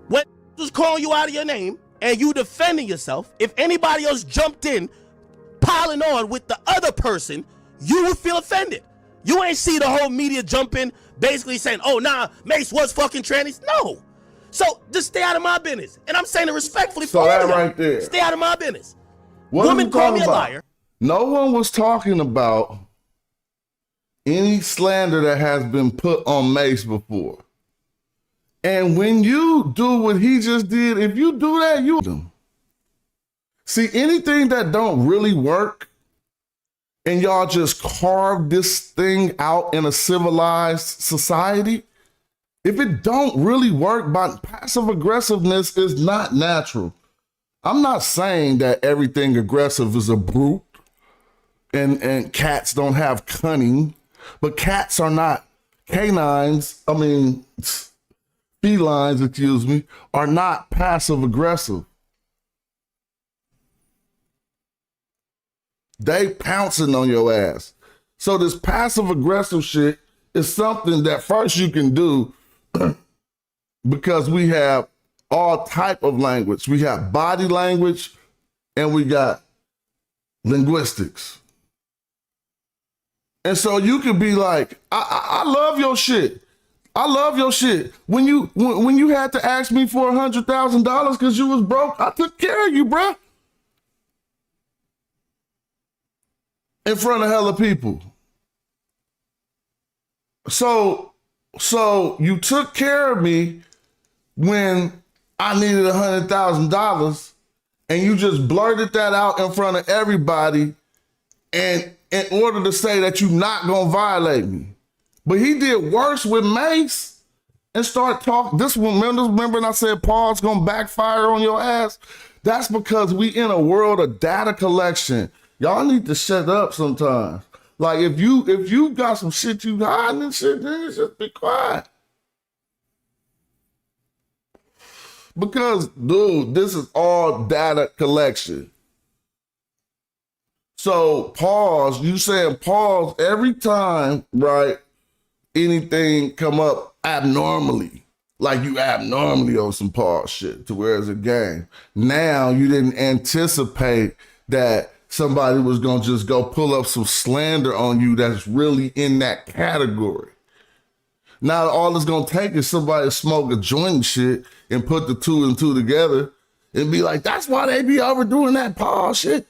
when was calling you out of your name and you defending yourself, if anybody else jumped in piling on with the other person, you would feel offended. You ain't see the whole media jump in basically saying, oh, nah, Mase was fucking trannies. No. So just stay out of my business. And I'm saying it respectfully for all that of y'all. right there. Stay out of my business. What Woman called me a liar. No one was talking about any slander that has been put on Mase before. And when you do what he just did, if you do that, you see anything that don't really work and y'all just carve this thing out in a civilized society, if it don't really work, by passive aggressiveness is not natural. I'm not saying that everything aggressive is a brute and cats don't have cunning, but cats are not canines. Felines, excuse me, are not passive aggressive. They pouncing on your ass. So this passive aggressive shit is something that first you can do because we have all type of language. We have body language and we got linguistics. And so you could be like, I love your shit. I love your shit. When you had to ask me for $100,000 because you was broke, I took care of you, bruh. In front of hella people. So you took care of me when I needed $100,000 and you just blurted that out in front of everybody and in order to say that you're not gonna violate me. But he did worse with Mase and start talking. This one, remember when I said Paul's gonna backfire on your ass? That's because we in a world of data collection. Y'all need to shut up sometimes. Like if you got some shit you hiding and shit, then just be quiet. Because, dude, this is all data collection. So pause, you saying pause every time, right? Anything come up abnormally, like you abnormally on some pause shit to where it's a game. Now you didn't anticipate that somebody was gonna just go pull up some slander on you that's really in that category. Now all it's gonna take is somebody to smoke a joint and shit and put the 2 and 2 together and be like, that's why they be overdoing that pause shit.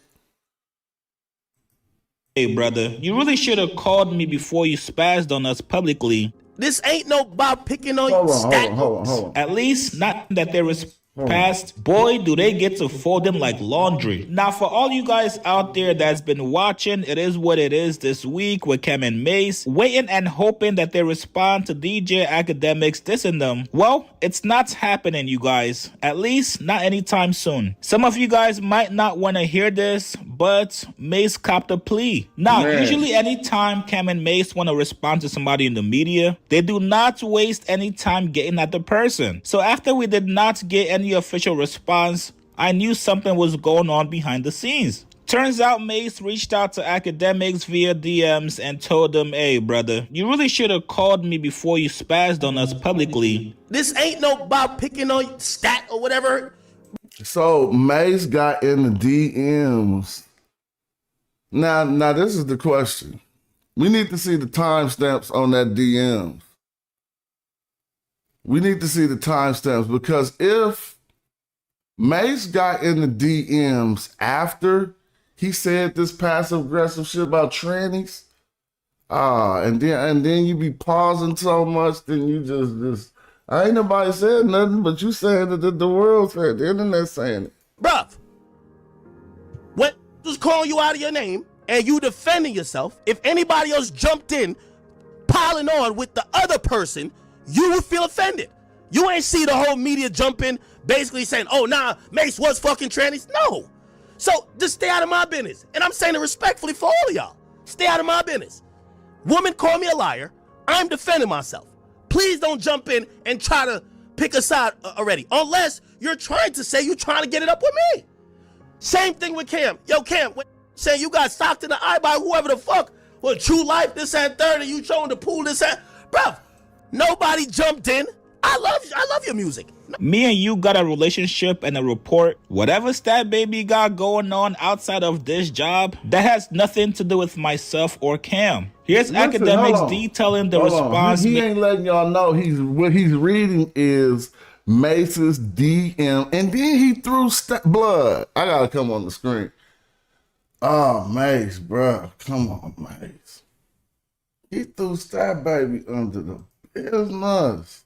Hey, brother, you really should have called me before you spazzed on us publicly. This ain't no about picking on Hold on. At least not that there is past. Boy, do they get to fold them like laundry. Now, for all you guys out there that's been watching, it is what it is this week with Cam and Mase, waiting and hoping that they respond to DJ Academics dissing them. Well, it's not happening, you guys. At least not anytime soon. Some of you guys might not want to hear this, but Mase copped a plea. Now, usually anytime Cam and Mase want to respond to somebody in the media, they do not waste any time getting at the person. So after we did not get any official response, I knew something was going on behind the scenes. Turns out Mase reached out to academics via DMs and told them, hey, brother, you really should have called me before you spazzed on us publicly. This ain't no about picking on stat or whatever. So Mase got in the DMs. Now this is the question. We need to see the timestamps on that DMs. We need to see the timestamps, because if Mase got in the DMs after he said this passive aggressive shit about trannies, and then you be pausing so much, then you just ain't nobody said nothing, but you saying that the world said, the internet saying it. Bruv, what just calling you out of your name and you defending yourself, if anybody else jumped in piling on with the other person, you would feel offended. You ain't see the whole media jump in basically saying, oh, nah, Mase was fucking trannies. No. So just stay out of my business. And I'm saying it respectfully for all of y'all. Stay out of my business. Woman call me a liar. I'm defending myself. Please don't jump in and try to pick a side already. Unless you're trying to say you're trying to get it up with me. Same thing with Cam. Yo, Cam, saying you got socked in the eye by whoever the fuck. Well, True Life, this and third, and you showing the pool, this and... Bruv, nobody jumped in. I love your music. Me and you got a relationship and a rapport. Whatever Stat Baby got going on outside of this job, that has nothing to do with myself or Cam. Here's academics detailing the response. He ain't letting y'all know what he's reading is Mace's DM, and then he threw blood. I gotta come on the screen. Oh, Mase, bro, come on, Mase. He threw Stat Baby under the business.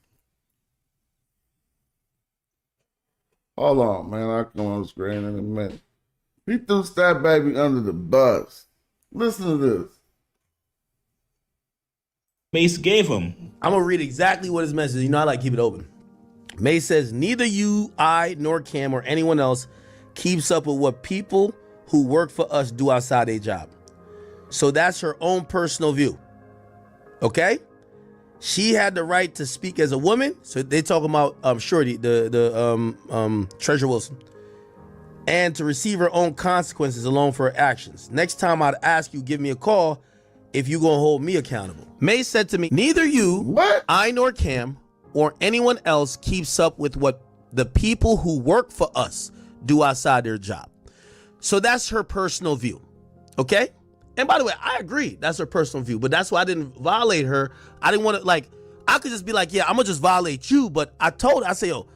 Hold on, man. I'll come on the screen in a minute. He threw Stat Baby under the bus. Listen to this. Mase gave him. I'm going to read exactly what his message is. You know, I like to keep it open. Mase says, neither you, I, nor Cam, or anyone else keeps up with what people who work for us do outside their job. So that's her own personal view. Okay? She had the right to speak as a woman. So they talking about Shorty, the Treasure Wilson, and to receive her own consequences alone for her actions. Next time I'd ask you, give me a call if you gonna hold me accountable. Mase said to me, neither you, I nor Cam, or anyone else keeps up with what the people who work for us do outside their job. So that's her personal view. Okay? And by the way, I agree. That's her personal view. But that's why I didn't violate her. I didn't want to, like, I could just be like, yeah, I'm going to just violate you. But I told her, I said, yo,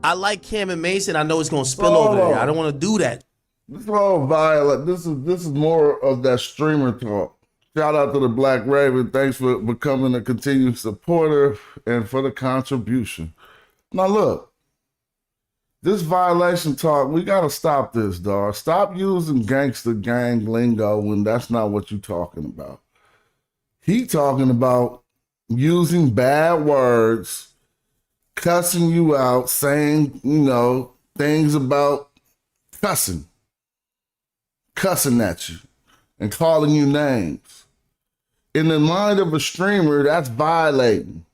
I like Cam and Mason. I know it's going to spill over there. I don't want to do that. This is all violent. This is more of that streamer talk. Shout out to the Black Raven. Thanks for becoming a continued supporter and for the contribution. Now, look. This violation talk, we got to stop this, dog. Stop using gangster gang lingo when that's not what you're talking about. He talking about using bad words, cussing you out, saying, things about cussing at you and calling you names. In the mind of a streamer, that's violating.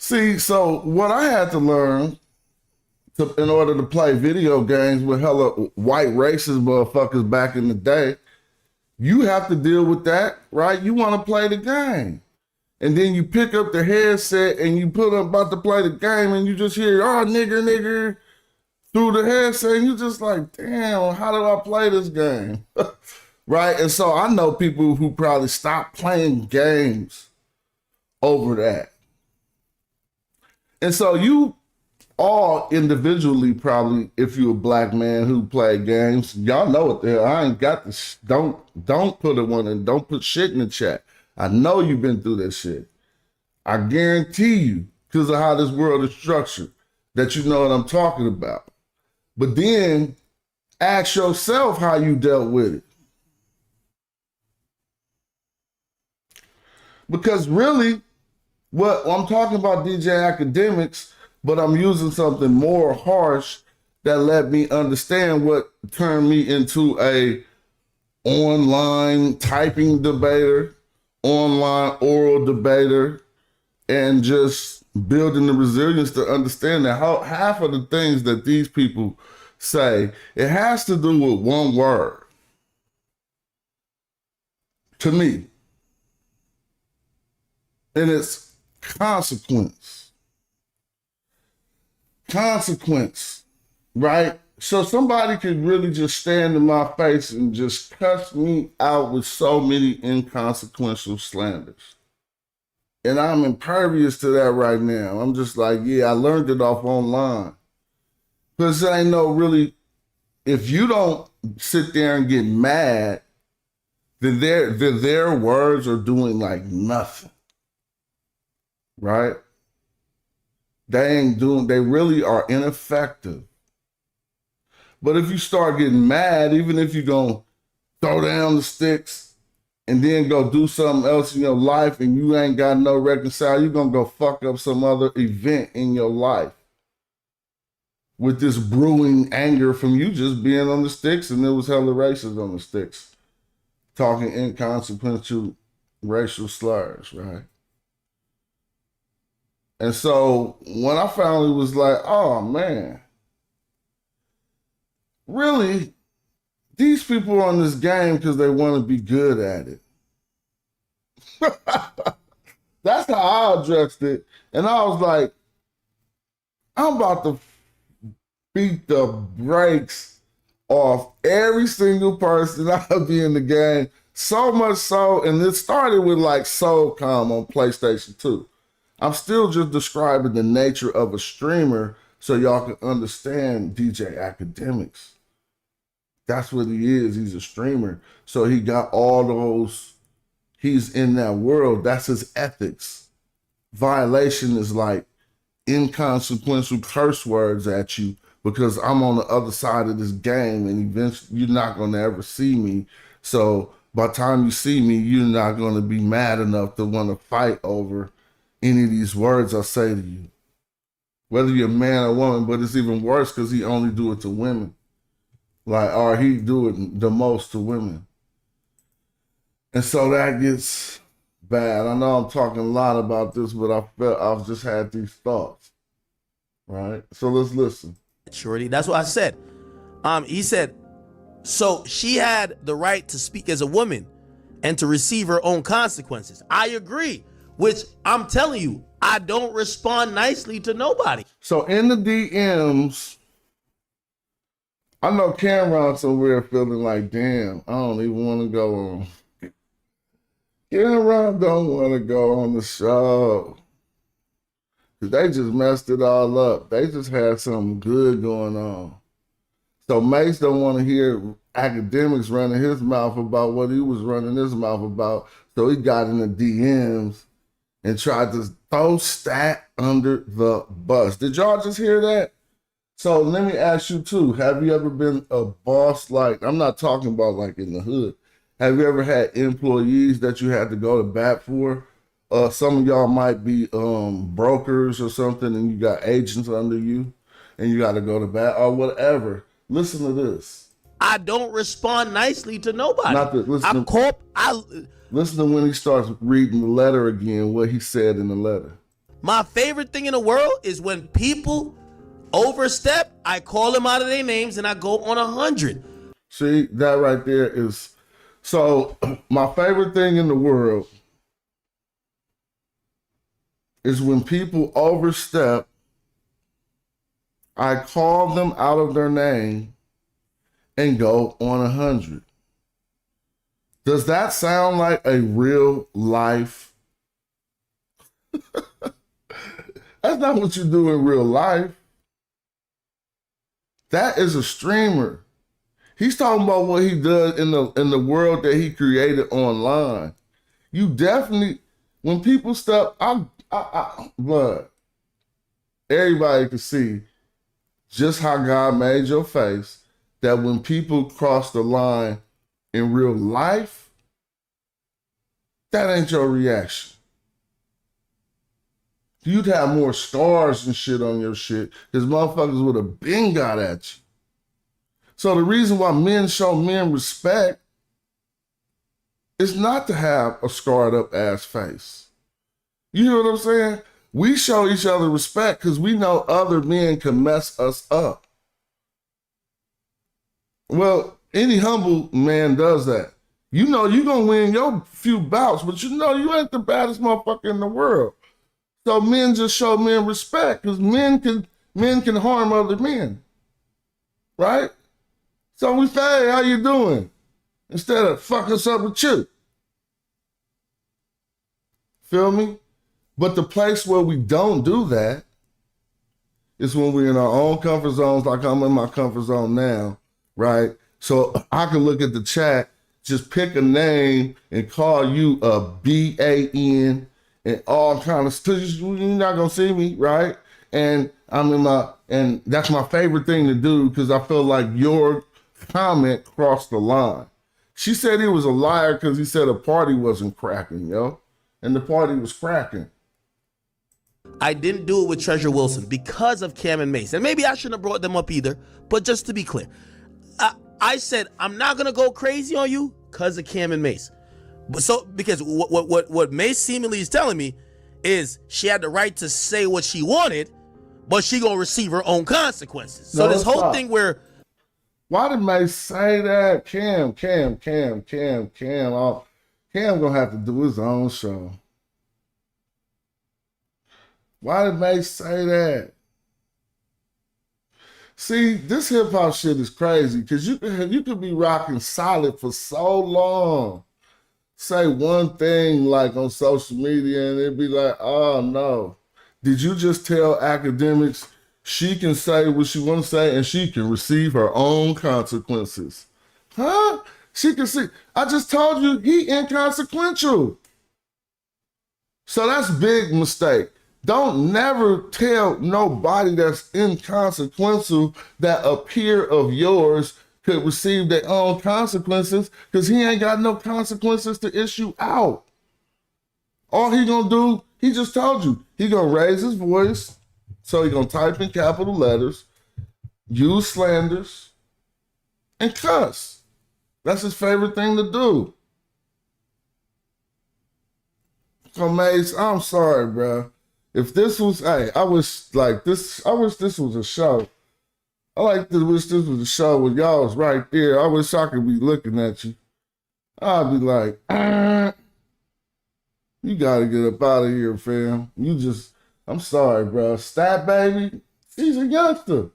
See, so what I had to learn in order to play video games with hella white racist motherfuckers back in the day, you have to deal with that, right? You want to play the game. And then you pick up the headset and you put up about to play the game and you just hear, oh, nigger, through the headset. And you just like, damn, how do I play this game? Right? And so I know people who probably stopped playing games over that. And so you all individually probably, if you're a black man who play games, y'all know what the hell. I ain't got this. Don't put it one and don't put shit in the chat. I know you've been through that shit. I guarantee you, because of how this world is structured, that you know what I'm talking about. But then ask yourself how you dealt with it. Because really, I'm talking about DJ Academics, but I'm using something more harsh that let me understand what turned me into a online typing debater, online oral debater, and just building the resilience to understand that how half of the things that these people say, it has to do with one word. To me. And it's consequence. Consequence, right? So somebody could really just stand in my face and just cuss me out with so many inconsequential slanders. And I'm impervious to that right now. I'm just like, yeah, I learned it off online. Because I know really, if you don't sit there and get mad, then their words are doing like nothing. Right? They really are ineffective. But if you start getting mad, even if you're going to throw down the sticks and then go do something else in your life and you ain't got no reconcile, you're going to go fuck up some other event in your life with this brewing anger from you just being on the sticks, and there was hella racists on the sticks talking inconsequential racial slurs, right? And so when I finally was like, oh man, really, these people are on this game because they want to be good at it. That's how I addressed it. And I was like, I'm about to beat the brakes off every single person that'll be in the game. So much so, and it started with like SoulCom on PlayStation 2. I'm still just describing the nature of a streamer so y'all can understand DJ Academics. That's what he is. He's a streamer. So he got all those, he's in that world. That's his ethics. Violation is like inconsequential curse words at you because I'm on the other side of this game and eventually you're not going to ever see me. So by the time you see me, you're not going to be mad enough to want to fight over any of these words I say to you. Whether you're a man or woman, but it's even worse because he only do it to women. Like, or he do it the most to women. And so that gets bad. I know I'm talking a lot about this, but I've just had these thoughts. Right? So let's listen. Shorty, that's what I said. He said, so she had the right to speak as a woman and to receive her own consequences. I agree, which I'm telling you, I don't respond nicely to nobody. So in the DMs, I know Cameron's somewhere feeling like, damn, I don't even want to go on. Cameron don't want to go on the show. Because they just messed it all up. They just had something good going on. So Mase don't want to hear Academics running his mouth about what he was running his mouth about. So he got in the DMs and tried to throw Stat under the bus. Did y'all just hear that? So let me ask you too, have you ever been a boss? Like, I'm not talking about like in the hood. Have you ever had employees that you had to go to bat for? Some of y'all might be brokers or something and you got agents under you and you got to go to bat or whatever. Listen to this. I don't respond nicely to nobody. Listen to when he starts reading the letter again, what he said in the letter. My favorite thing in the world is when people overstep, I call them out of their names and I go on 100. See, that right there is, so my favorite thing in the world is when people overstep, I call them out of their name and go on 100. Does that sound like a real life? That's not what you do in real life. That is a streamer. He's talking about what he does in the world that he created online. You definitely, when people step, blood, everybody can see just how God made your face, that when people cross the line in real life, that ain't your reaction. You'd have more stars and shit on your shit because motherfuckers would have been got at you. So the reason why men show men respect is not to have a scarred up ass face. You hear what I'm saying? We show each other respect because we know other men can mess us up. Well, any humble man does that. You know you're gonna win your few bouts, but you know you ain't the baddest motherfucker in the world. So men just show men respect because men can harm other men. Right? So we say, hey, how you doing? Instead of fuck us up with you. Feel me? But the place where we don't do that is when we're in our own comfort zones, like I'm in my comfort zone now, right? So I can look at the chat, just pick a name and call you a BAN and all kind of stuff. You're not gonna see me, right? And and that's my favorite thing to do because I feel like your comment crossed the line. She said he was a liar because he said a party wasn't cracking, yo. And the party was cracking. I didn't do it with Treasure Wilson because of Cam and Mase. And maybe I shouldn't have brought them up either. But just to be clear, I said I'm not gonna go crazy on you because of Cam and Mase. But so because what Mase seemingly is telling me is she had the right to say what she wanted, but she gonna receive her own consequences. So this whole thing where why did Mase say that? Cam gonna have to do his own show. Why did Mase say that? See, this hip hop shit is crazy because you could be rocking solid for so long. Say one thing like on social media and it'd be like, oh no. Did you just tell academics she can say what she want to say and she can receive her own consequences? Huh? She can see. I just told you he inconsequential. So that's a big mistake. Don't never tell nobody that's inconsequential that a peer of yours could receive their own consequences because he ain't got no consequences to issue out. All he gonna do, he just told you, he gonna raise his voice, so he gonna type in capital letters, use slanders, and cuss. That's his favorite thing to do. So Mase, I'm sorry, bro. If this was, I wish this was a show. I wish this was a show where y'all was right there. I wish I could be looking at you. I'd be like, you gotta get up out of here, fam. I'm sorry, bro. Stat baby, she's a youngster.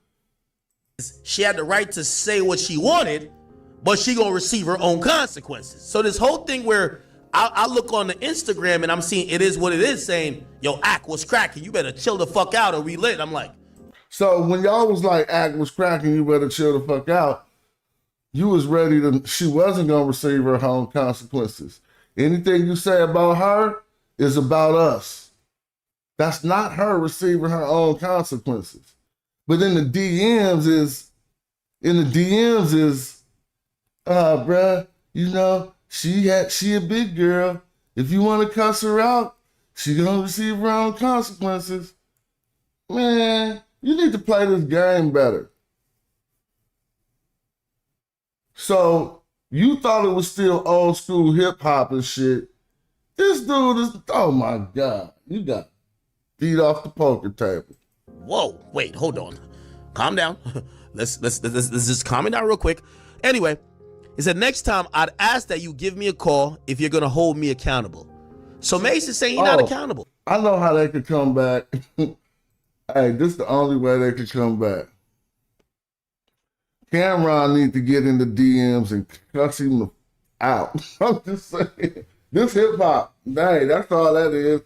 she had the right to say what she wanted, but she gonna receive her own consequences. So this whole thing where I look on the Instagram and I'm seeing it is what it is saying, yo, Ack was cracking. You better chill the fuck out or we lit. I'm like. So when y'all was like, Ack was cracking, you better chill the fuck out, you was ready she wasn't going to receive her own consequences. Anything you say about her is about us. That's not her receiving her own consequences. But in the DMs is, bruh, you know, she a big girl. If you want to cuss her out, she gonna receive her own consequences. Man, you need to play this game better. So you thought it was still old school hip hop and shit. This dude is, oh my God, you got beat off the poker table. Whoa, wait, hold on. Calm down. Let's just calm it down real quick. Anyway, he said, next time I'd ask that you give me a call if you're gonna hold me accountable. So Mase is saying you're not accountable. I know how they could come back. Hey, this is the only way they could come back. Cameron need to get in the DMs and cuss him out. I'm just saying. This hip hop, hey, that's all that is.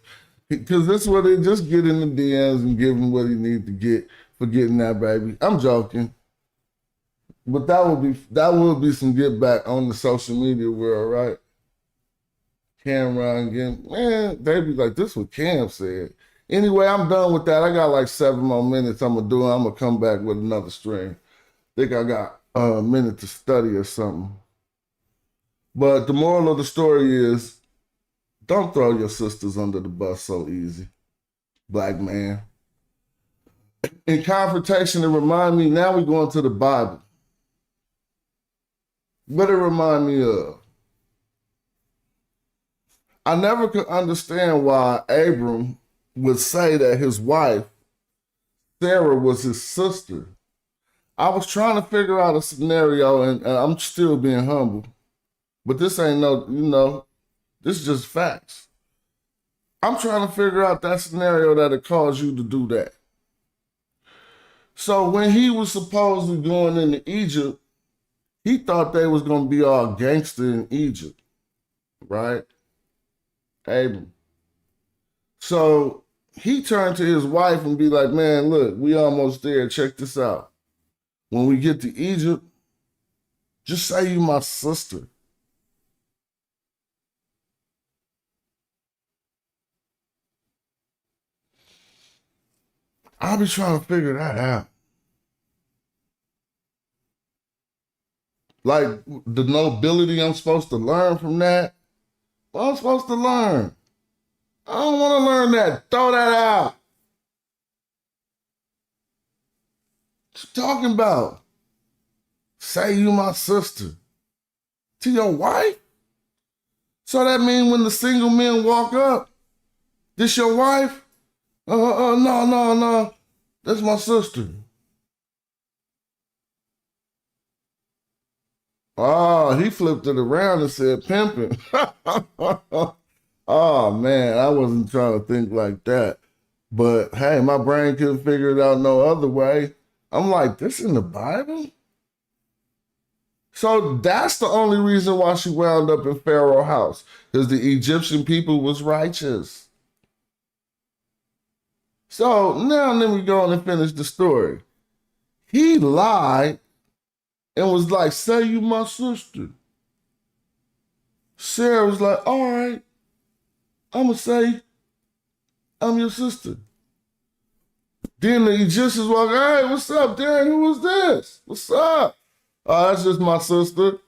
Because this is what they just get in the DMs and give him what he needs to get for getting that baby. I'm joking. But that would be some get back on the social media world, right? Cameron again, man, they be like, this is what Cam said. Anyway, I'm done with that. I got like 7 more minutes I'm gonna come back with another stream. Think I got a minute to study or something. But the moral of the story is, don't throw your sisters under the bus so easy, black man. In confrontation, it remind me, now we're going to the Bible. What it remind me of? I never could understand why Abram would say that his wife, Sarah, was his sister. I was trying to figure out a scenario, and I'm still being humble. But this ain't no, this is just facts. I'm trying to figure out that scenario that'll cause you to do that. So when he was supposedly going into Egypt, he thought they was going to be all gangster in Egypt, right? Abram. So he turned to his wife and be like, man, look, we almost there. Check this out. When we get to Egypt, just say you my sister. I'll be trying to figure that out. Like the nobility I'm supposed to learn from that. What I'm supposed to learn? I don't want to learn that. Throw that out. What you talking about? Say you my sister. To your wife? So that means when the single men walk up, this your wife? No. That's my sister. Oh, he flipped it around and said pimping. Oh, man, I wasn't trying to think like that. But, hey, my brain couldn't figure it out no other way. I'm like, this in the Bible? So that's the only reason why she wound up in Pharaoh's house, because the Egyptian people was righteous. So now let me go on and finish the story. He lied and was like, say you my sister. Sarah was like, all right, I'm going to say I'm your sister. Then the Egyptians walk, hey, what's up, Darren? Who was this? What's up? Oh, that's just my sister.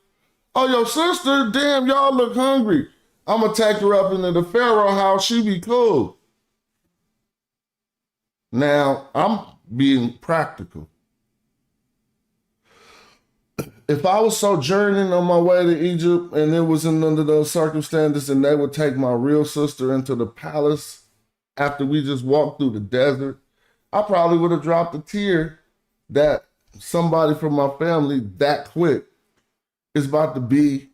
Oh, your sister? Damn, y'all look hungry. I'm going to take her up into the Pharaoh house. She be cool. Now, I'm being practical. If I was sojourning on my way to Egypt and it was under those circumstances and they would take my real sister into the palace after we just walked through the desert, I probably would have dropped a tear that somebody from my family that quick is about to be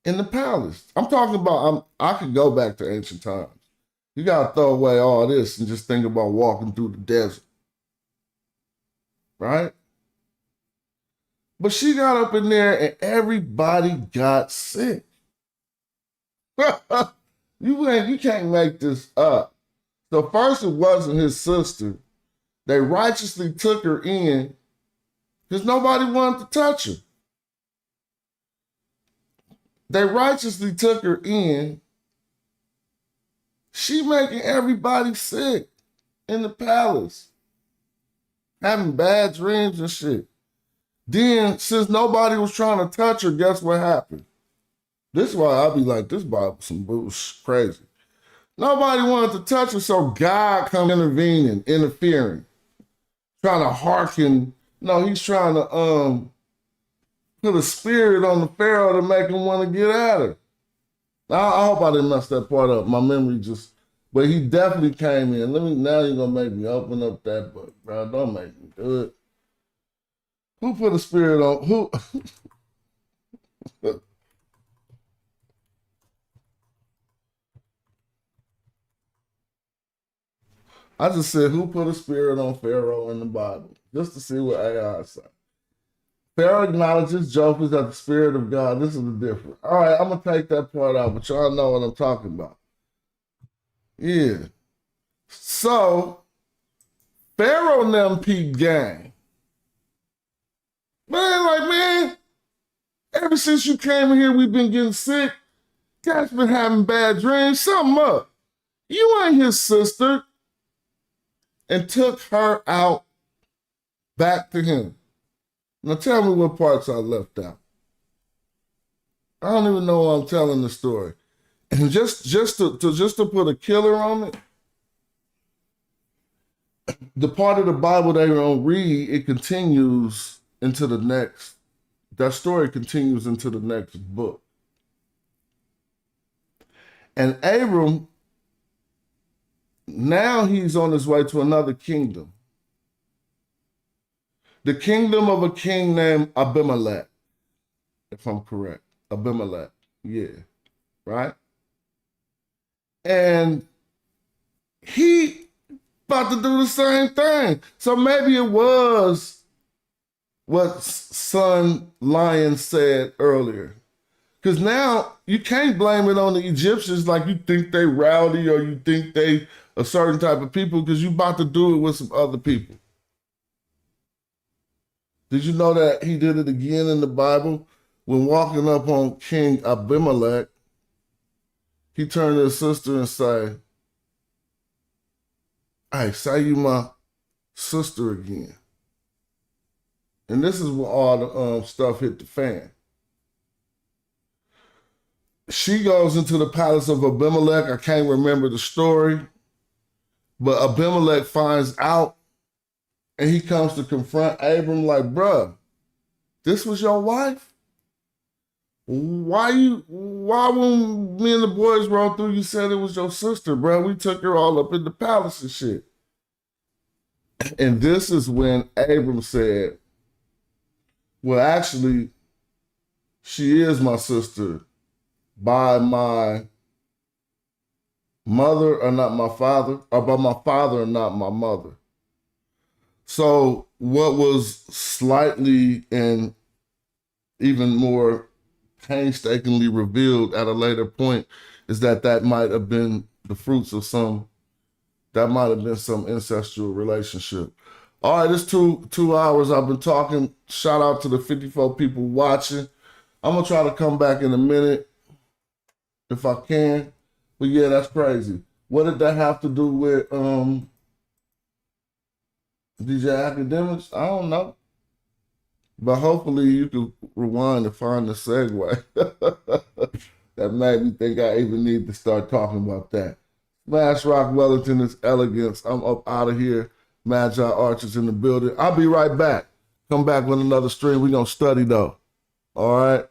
in the palace. I'm talking about, I could go back to ancient times. You got to throw away all this and just think about walking through the desert. Right? But she got up in there and everybody got sick. You can't make this up. So first it wasn't his sister. They righteously took her in because nobody wanted to touch her. They righteously took her in. She making everybody sick in the palace. Having bad dreams and shit. Then, since nobody was trying to touch her, guess what happened? This is why I be like, this Bible some bullshit, crazy. Nobody wanted to touch her, so God come interfering, trying to hearken. No, he's trying to put a spirit on the Pharaoh to make him want to get at her. I hope I didn't mess that part up. My memory but he definitely came in. Now you're gonna make me open up that book, bro. Don't make me do it. Who put a spirit on who? I just said, who put a spirit on Pharaoh in the Bible? Just to see what AI said. Pharaoh acknowledges Joseph as the spirit of God. This is the difference. All right, I'm going to take that part out, but y'all know what I'm talking about. Yeah. So, Pharaoh and them peep gang. Man, ever since you came in here, we've been getting sick. Cat's been having bad dreams. Something up. You ain't his sister. And took her out back to him. Now tell me what parts I left out. I don't even know why I'm telling the story. And just to put a killer on it, the part of the Bible they don't read, it continues into the next. That story continues into the next book. And Abram, now he's on his way to another kingdom. The kingdom of a king named Abimelech, if I'm correct. Abimelech, yeah, right? And he about to do the same thing. So maybe it was what Son Lion said earlier. Because now you can't blame it on the Egyptians like you think they rowdy or you think they a certain type of people because you about to do it with some other people. Did you know that he did it again in the Bible? When walking up on King Abimelech, he turned to his sister and say, "Hey, say you my sister again." And this is when all the stuff hit the fan. She goes into the palace of Abimelech. I can't remember the story, but Abimelech finds out and he comes to confront Abram like, bruh, this was your wife? Why when me and the boys rolled through, you said it was your sister, bruh? We took her all up in the palace and shit. And this is when Abram said, well, actually, she is my sister by my mother or not my father, or by my father and not my mother. So what was slightly and even more painstakingly revealed at a later point is that might have been the fruits of some ancestral relationship. All right, it's two hours I've been talking. Shout out to the 54 people watching. I'm gonna try to come back in a minute if I can. But yeah, that's crazy. What did that have to do with DJ Academics? I don't know. But hopefully you can rewind and find the segue. That made me think I even need to start talking about that. Smash Rock Wellington is elegance. I'm up out of here. Magi Archers in the building. I'll be right back. Come back with another stream. We're going to study though. All right.